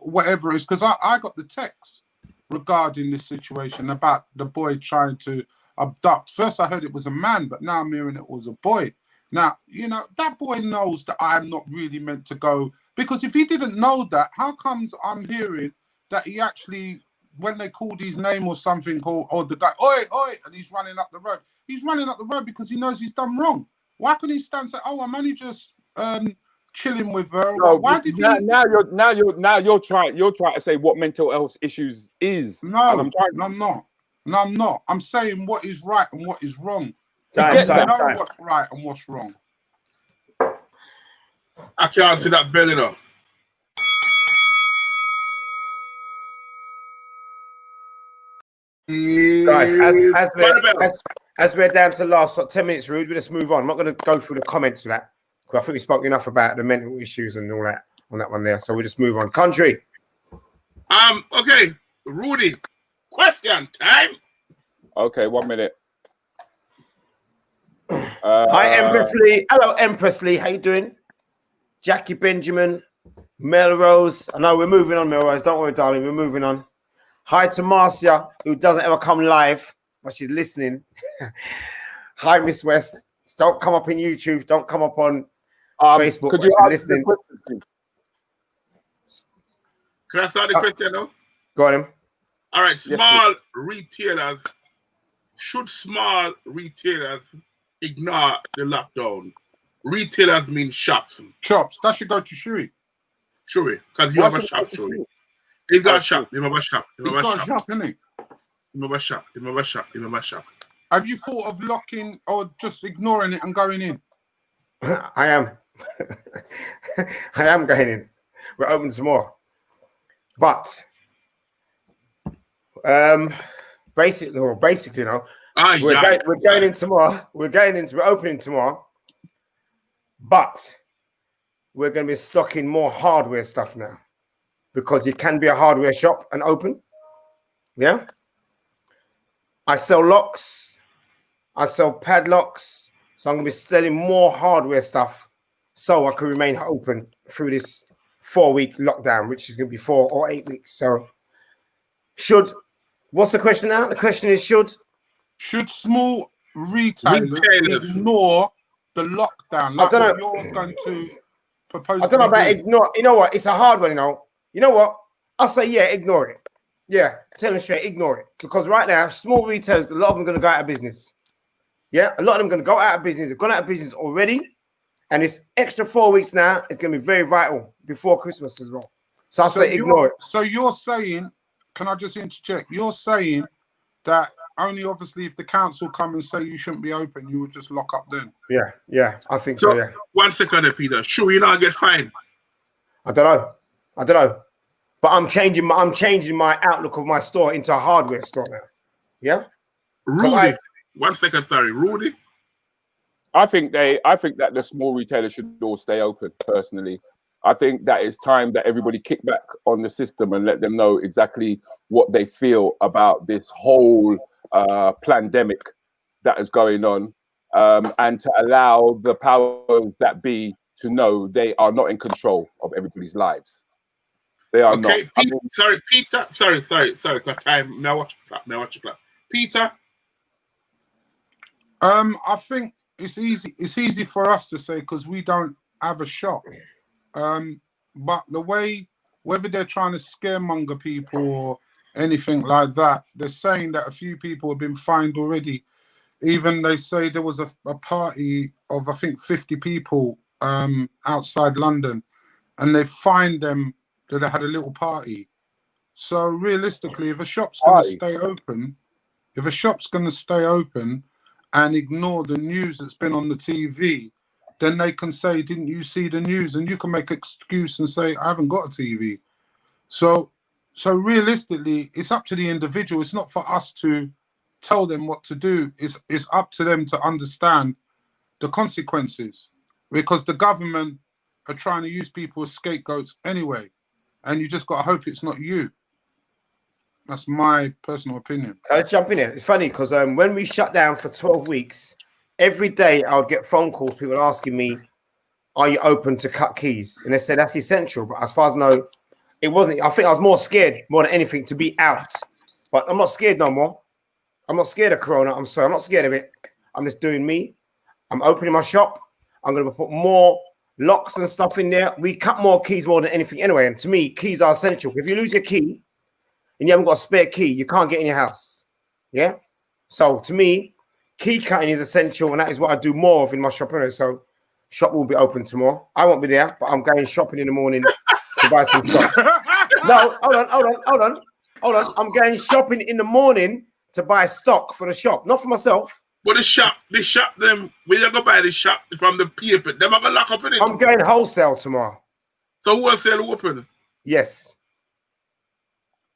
whatever it is, because I got the text regarding this situation about the boy trying to abduct. First I heard it was a man, but now I'm hearing it was a boy. Now, that boy knows that I'm not really meant to go, because if he didn't know that, how comes I'm hearing that he actually, when they called his name or something, or the guy, oi, oi, and he's running up the road. He's running up the road because he knows he's done wrong. Why couldn't he stand and say, "Oh, I'm only just chilling with her"? No, why did now you're trying to say what mental health issues is? No, I'm not. I'm saying what is right and what is wrong. I know what's right and what's wrong. I can't see that belly though. Right, as we're down to the last 10 minutes, Rudi, let's move on. I'm not going to go through the comments for that, because I think we spoke enough about the mental issues and all that on that one there. So we'll just move on. Country. Okay, Rudi, question time. Okay, 1 minute. Hi, Empress Lee. Hello, Empress Lee. How you doing? Jackie Benjamin, Melrose. I know we're moving on, Melrose. Don't worry, darling. We're moving on. Hi to Marcia, who doesn't ever come live, but she's listening. Hi, Miss West. Don't come up in YouTube. Don't come up on Facebook. Could you ask the question, please? Can I start the question now? Go on, him. All right, Yes, small retailers. Should small retailers ignore the lockdown? Retailers mean shops. Shops. That should go to Shui. Sure, because you have a shop, sure. He's got a shop. You have a shop. He's got a shop, isn't he? You have a shop. You have a shop. You have a shop. Have you thought of locking or just ignoring it and going in? I am. I am going in. We're open some more. But basically, you know, we're going in tomorrow. We're opening tomorrow. But we're going to be stocking more hardware stuff now because you can be a hardware shop and open. Yeah. I sell locks. I sell padlocks. So I'm going to be selling more hardware stuff so I can remain open through this 4-week lockdown, which is going to be 4 or 8 weeks. So what's the question now? The question is should small retailers ignore the lockdown? Like I don't know. You're going to propose. I don't know about ignore. You know what? It's a hard one. You know what? I'll say ignore it. Yeah, tell them straight, ignore it. Because right now, small retailers, a lot of them are going to go out of business. Yeah, a lot of them are going to go out of business. They've gone out of business already. And this extra 4 weeks now is going to be very vital before Christmas as well. So I'll say ignore it. So you're saying, can I just interject? You're saying that only obviously if the council come and say you shouldn't be open, you would just lock up then? Yeah, I think so, yeah. 1 second, Peter. Sure, you not get fined? I don't know. But I'm changing my outlook of my store into a hardware store now. Yeah? Rudi. 1 second, sorry. Rudi? I think that the small retailers should all stay open, personally. I think that it's time that everybody kick back on the system and let them know exactly what they feel about this whole pandemic that is going on, and to allow the powers that be to know they are not in control of everybody's lives. They are not. Peter. Sorry. Got time. Now watch the clock. Peter. I think it's easy. It's easy for us to say because we don't have a shop. But the way, whether they're trying to scaremonger people or anything like that, they're saying that a few people have been fined already. Even they say there was a party of, I think, 50 people outside London, and they fined them that they had a little party. So realistically, if a shop's going to stay open, and ignore the news that's been on the TV, then they can say, didn't you see the news? And you can make an excuse and say, I haven't got a TV. So realistically, it's up to the individual. It's not for us to tell them what to do. It's up to them to understand the consequences, because the government are trying to use people as scapegoats anyway. And you just got to hope it's not you. That's my personal opinion. I'll jump in here. It's funny because when we shut down for 12 weeks, every day I would get phone calls, people asking me, are you open to cut keys? And they said that's essential. But as far as I know, it wasn't. I think I was more scared more than anything to be out. But I'm not scared no more. I'm not scared of Corona. I'm sorry. I'm not scared of it. I'm just doing me. I'm opening my shop. I'm going to put more locks and stuff in there. We cut more keys more than anything anyway. And to me, keys are essential. If you lose your key and you haven't got a spare key, you can't get in your house. Yeah? So to me, key cutting is essential, and that is what I do more of in my shop anyway. So shop will be open tomorrow. I won't be there, but I'm going shopping in the morning to buy some stuff. No, hold on. I'm going shopping in the morning to buy stock for the shop, not for myself. But the shop, them, when you go buy the shop from the people, them are going to lock up in it. I'm going wholesale tomorrow. So wholesale open? Yes.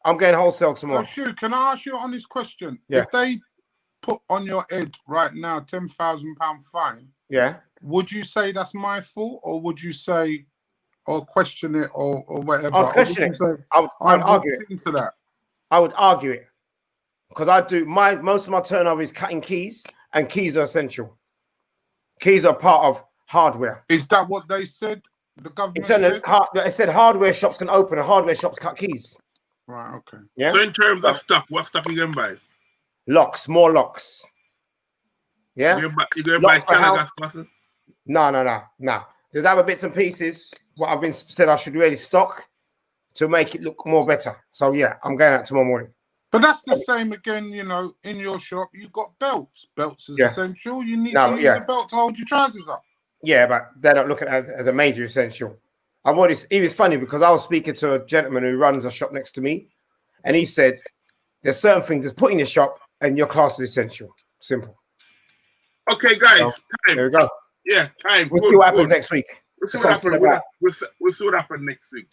I'm going wholesale tomorrow. So, Shu, can I ask you on this question? Yeah. If they put on your head right now £10,000 fine, yeah, would you say that's my fault, or would you say, or question it, or whatever? I'll question it. I would argue it. Into that. I would argue it. because I do most of my turnover is cutting keys, and keys are essential. Keys are part of hardware. Is that what they said? The government It said hardware shops can open and hardware shops cut keys. Right, okay. Yeah. So in terms of stuff, what stuff you gonna buy? Locks, more locks. Yeah. You gonna buy Canada stuff? No. There's other bits and pieces. What I've been said I should really stock to make it look more better. So yeah, I'm going out tomorrow morning. But that's the same again, you know, in your shop, you've got belts. Belts is essential. You need to use a belt to hold your trousers up. Yeah, but they don't look at it as a major essential. It was funny because I was speaking to a gentleman who runs a shop next to me, and he said there's certain things that's put in your shop and your class is essential. Simple. Okay, guys, time. There we go. Yeah, time. We'll see what happens next week. We'll see what happens next week.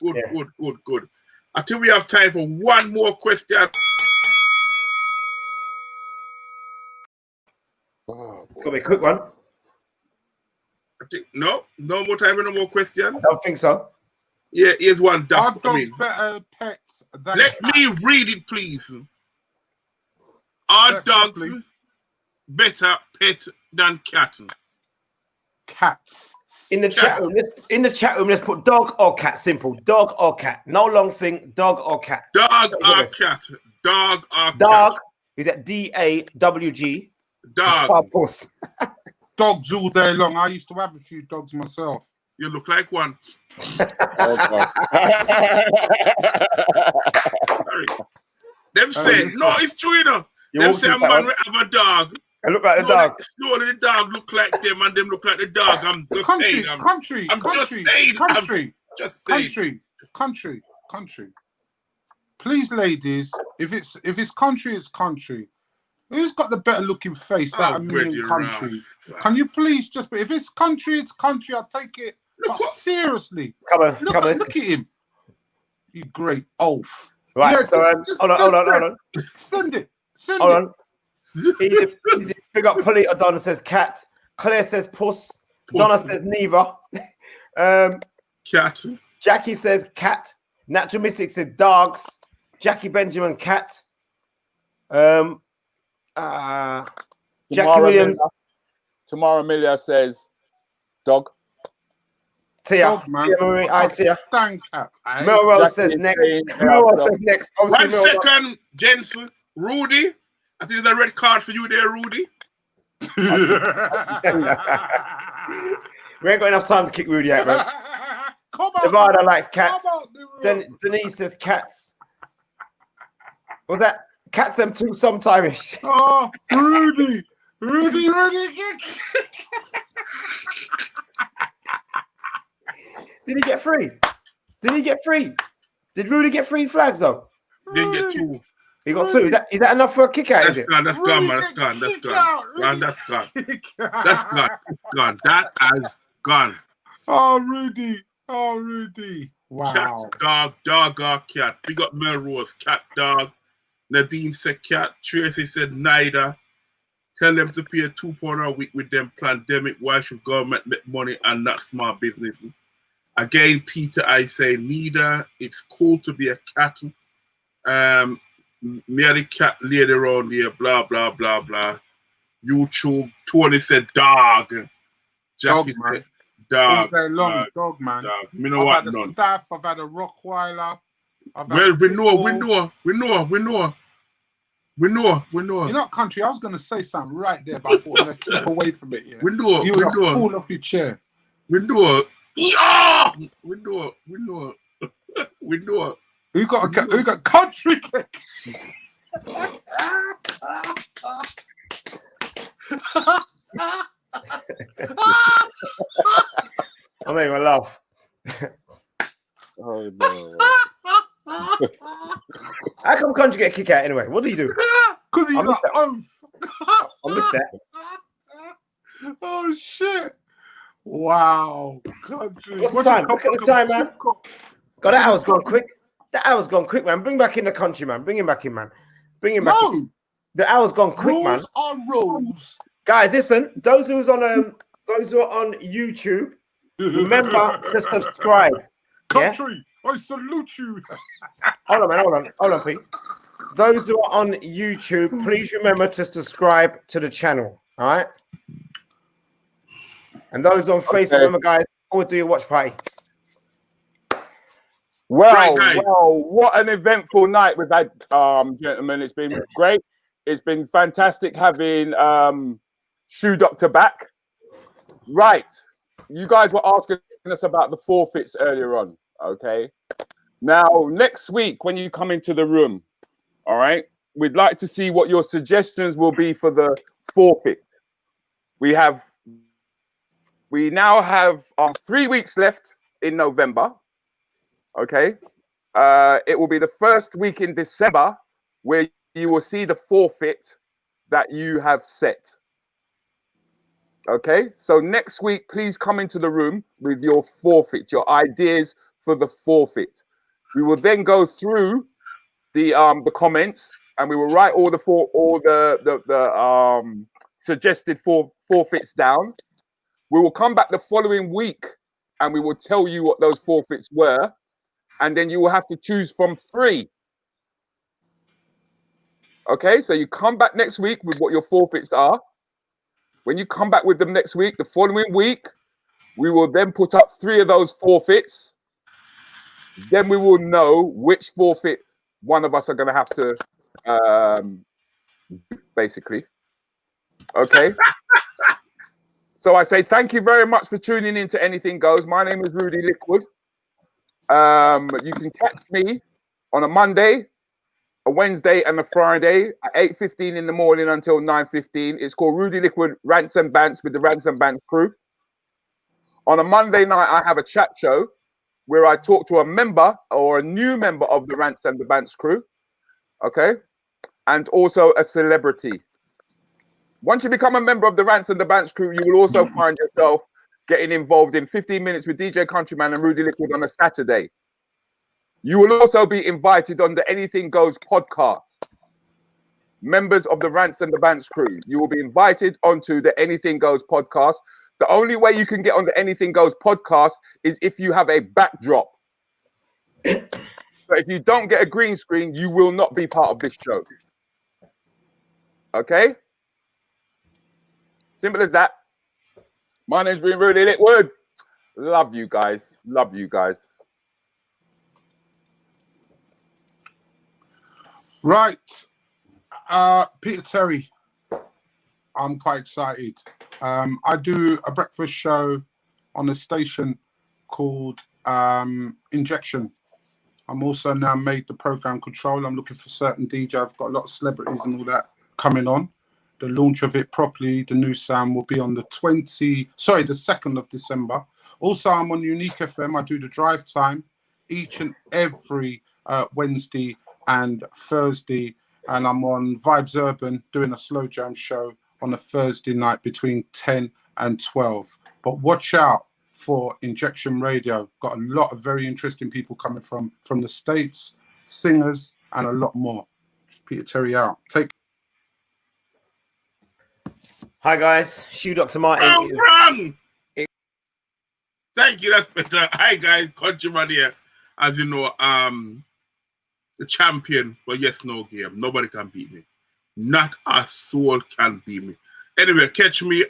Good. I think we have time for one more question. It's gonna be a quick one. I think no more time for no more question. I don't think so. Yeah, here's one. Are dogs better pets than Let cats? me read it, please. Are dogs better pet than cats? Cats. In the chat room, let's put dog or cat. Simple. Dog or cat. No long thing. Dog or cat. Dog or cat. Dog or dog. cat. Is that DAWG? Dog. Dogs all day long. I used to have a few dogs myself. You look like one. Them say no, it's true, you know. Them say a man will have a dog. I look like the dog. Slowly the dog look like them and them look like the dog. I'm just saying. Country. Please, ladies, if it's country, it's country. Who's got the better looking face out of me in country? Can you please just, if it's country, it's country. I'll take it. But seriously, look at him. You great oaf. Right, yeah, hold on. Send it. Hold on. Easy. Big up Polito. Donna says cat. Claire says puss. Donna says neither. Cat. Jackie says cat. Natural Mystic says dogs. Jackie Benjamin cat. Jackie Williams. Tamara Miller says dog. Tia. Tia. Stand cat. Melrose says next. Melrose says next. 1 second, Jensen. Rudi. I think there's a red card for you there, Rudi. We ain't got enough time to kick Rudi out, man. Come on. Nevada likes cats. Denise says cats. Was that cats them too sometime-ish? Oh, Rudi. Did he get free? Did Rudi get 3 flags though? Didn't get 2. He got 2. Is that enough for a kick out? That's gone, man. That's gone. That has gone. Oh, Rudi. Wow. Cat, dog or cat. Big up Melrose. Cat, dog. Nadine said cat. Tracy said neither. Tell them to pay £2 a week with them pandemic. Why should government make money and not small business? Again, Peter, I say neither. It's cool to be a cat. Me and the cat lady around here, blah, blah, blah, blah. YouTube, Tony said dog. Jackie said dog. All day long, dog, man. Dog. Me know what none. Staff, I've had a Rottweiler. Well, we know. You're not country. I was going to say something right there, but I thought I'm going to keep away from it. Yeah. We know. You would have fallen off your chair. We know. Yeah! We know. Who got country cake? I'm not even laugh. Oh no. How come country get a kick out anyway? What do you do? Because he's an oaf. I missed that. Oh shit. Wow. Country. What's the time? Look at the time, man. God, that hour's gone quick. Man. Bring back in the country, man. Bring him back in, man. Bring him back in. The hour's gone quick, rules man. Are rules. Guys, listen. Those who are on YouTube, remember to subscribe. Country, yeah? I salute you. Hold on, Pete. those who are on YouTube, please remember to subscribe to the channel. All right. And those on Facebook, remember, guys, always do your watch party. Well, Right, guys. well, what an eventful night we've had, gentlemen. It's been great. It's been fantastic having Shoe Doctor back. Right. You guys were asking us about the forfeits earlier on, okay? Now, next week when you come into the room, all right, we'd like to see what your suggestions will be for the forfeit. We now have 3 weeks left in November. Okay, it will be the first week in December where you will see the forfeit that you have set. Okay, so next week, please come into the room with your forfeit, your ideas for the forfeit. We will then go through the comments and we will write all the suggested forfeits down. We will come back the following week and we will tell you what those forfeits were. And then you will have to choose from 3. Okay, so you come back next week with what your forfeits are. When you come back with them next week, the following week, we will then put up 3 of those forfeits. Then we will know which forfeit one of us are going to have to, basically. Okay. So I say thank you very much for tuning in to Anything Goes. My name is Rudi Lickwood. You can catch me on a Monday, a Wednesday, and a Friday at 8:15 in the morning until 9:15. It's called Rudi Lickwood Rants and Bants with the Rants and Bants crew. On a Monday night, I have a chat show where I talk to a member or a new member of the Rants and the Bants crew. Okay, and also a celebrity. Once you become a member of the Rants and the Bants crew, you will also find yourself getting involved in 15 minutes with DJ Countryman and Rudi Lickwood on a Saturday. You will also be invited on the Anything Goes podcast. Members of the Rants and the Bants crew, you will be invited onto the Anything Goes podcast. The only way you can get on the Anything Goes podcast is if you have a backdrop. So if you don't get a green screen, you will not be part of this show. Okay? Simple as that. My name's been Rudi Lickwood. Love you guys. Love you guys. Right. Peter Terry. I'm quite excited. I do a breakfast show on a station called Injection. I'm also now made the program control. I'm looking for certain DJ. I've got a lot of celebrities and all that coming on. The launch of it properly, the new sound, will be on the 2nd of December. Also, I'm on Unique FM. I do the drive time each and every Wednesday and Thursday. And I'm on Vibes Urban doing a slow jam show on a Thursday night between 10 and 12. But watch out for Injection Radio. Got a lot of very interesting people coming from the States, singers, and a lot more. Peter Terry out. Take. Hi guys, Shoe Dr. Martin. I'm wrong. Thank you, that's better. Hi guys, Countryman here. As you know, the champion for Yes No Game. Nobody can beat me. Not a soul can beat me. Anyway, catch me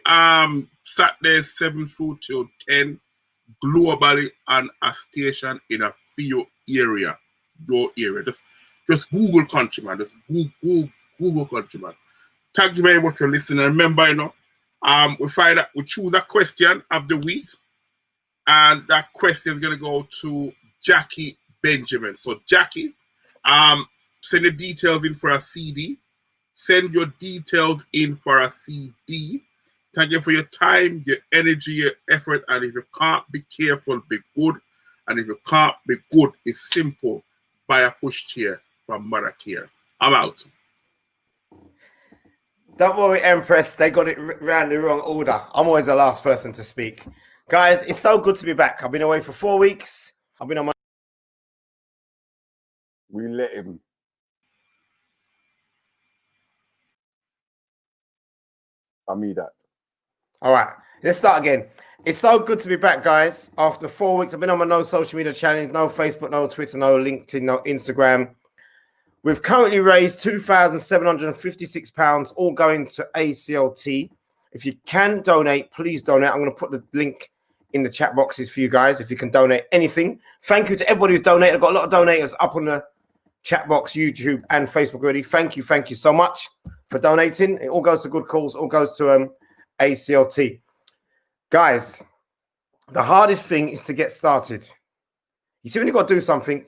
Saturday 7 through till 10 globally on a station in a few area. Your area. Just Google Countryman. Just Google Countryman. Thank you very much for listening. Remember, we choose a question of the week, and that question is gonna go to Jackie Benjamin. So Jackie, send your details in for a CD. Send your details in for a CD. Thank you for your time, your energy, your effort. And if you can't be careful, be good. And if you can't be good, it's simple. Buy a pushchair from Mother Care. I'm out. Don't worry, Empress. They got it round the wrong order. I'm always the last person to speak. Guys, it's so good to be back. I've been away for 4 weeks. I've been on my... We let him. I mean that. All right, let's start again. It's so good to be back, guys. After 4 weeks, I've been on my no social media challenge, no Facebook, no Twitter, no LinkedIn, no Instagram. We've currently raised £2,756, all going to ACLT. If you can donate, please donate. I'm going to put the link in the chat boxes for you guys if you can donate anything. Thank you to everybody who's donated. I've got a lot of donators up on the chat box, YouTube and Facebook already. Thank you so much for donating. It all goes to good cause, all goes to ACLT. Guys, the hardest thing is to get started. You see, when you've got to do something,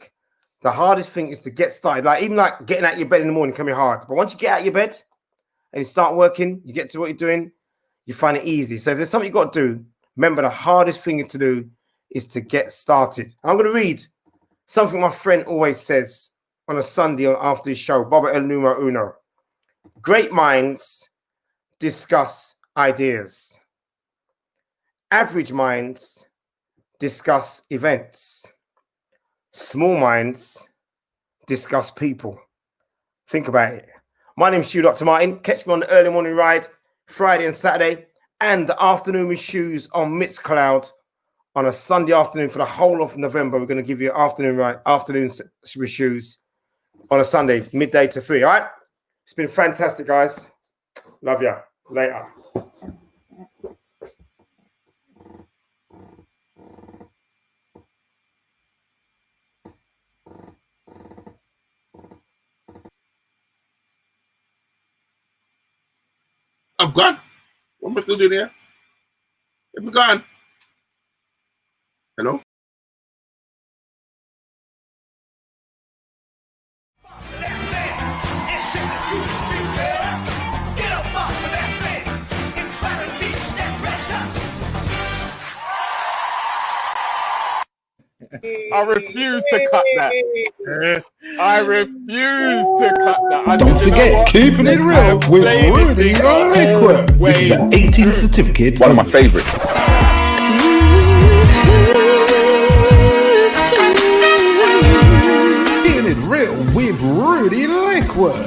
the hardest thing is to get started. Like even like getting out of your bed in the morning can be hard. But once you get out of your bed and you start working, you get to what you're doing, you find it easy. So if there's something you've got to do, remember the hardest thing to do is to get started. I'm going to read something my friend always says on a Sunday after his show, Baba El Numero Uno. Great minds discuss ideas. Average minds discuss events. Small minds discuss people. Think about it. My name's Stu Dr. Martin. Catch me on the early morning ride, Friday and Saturday, and the afternoon with shoes on Mixcloud on a Sunday afternoon for the whole of November. We're going to give you afternoon with shoes on a Sunday, midday to 3. All right? It's been fantastic, guys. Love ya. Later. I've gone. What am I still doing here? I'm gone. Hello? I refuse to cut that. I refuse to cut that. Don't forget, keeping it real with Rudi Lickwood. This is an 18 certificate. One of my favorites. Keeping it real with Rudi Lickwood.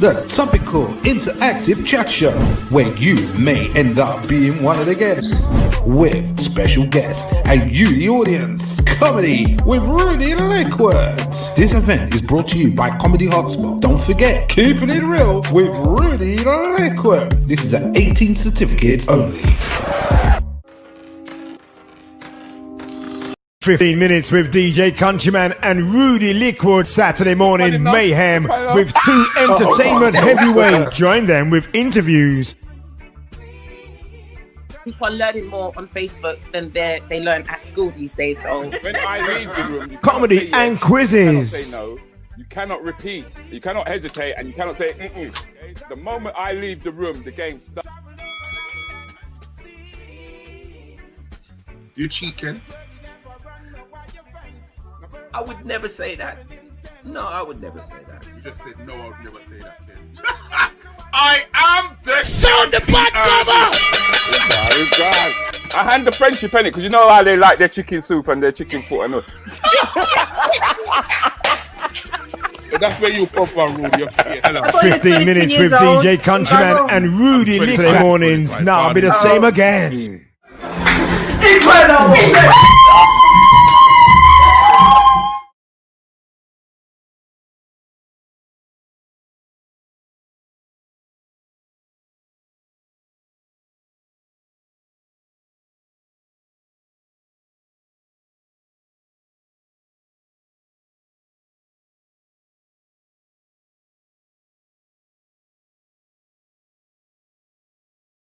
The topical interactive chat show where you may end up being one of the guests with special guests and you the audience. Comedy with Rudi Lickwood. This event is brought to you by Comedy Hotspot. Don't forget, keeping it real with Rudi Lickwood. This is an 18 certificate only. 15 minutes with DJ Countryman and Rudi Lickwood. Saturday morning mayhem with two entertainment heavyweights. Join them with interviews. People are learning more on Facebook than they learn at school these days. So When I leave the room, Comedy and quizzes. You cannot repeat. You cannot hesitate, and you cannot say mm-mm. Okay? The moment I leave the room, the game starts. You cheat, Ken? I would never say that. No, I would never say that. You just said no, I would never say that, Ken. I am the sound the butt cover! I hand the friendship in it because you know how they like their chicken soup and their chicken foot and all. But that's where you come from, Rudi. 15 minutes with DJ Countryman and Rudi Lickwood. Mornings now be the same again. Incredible!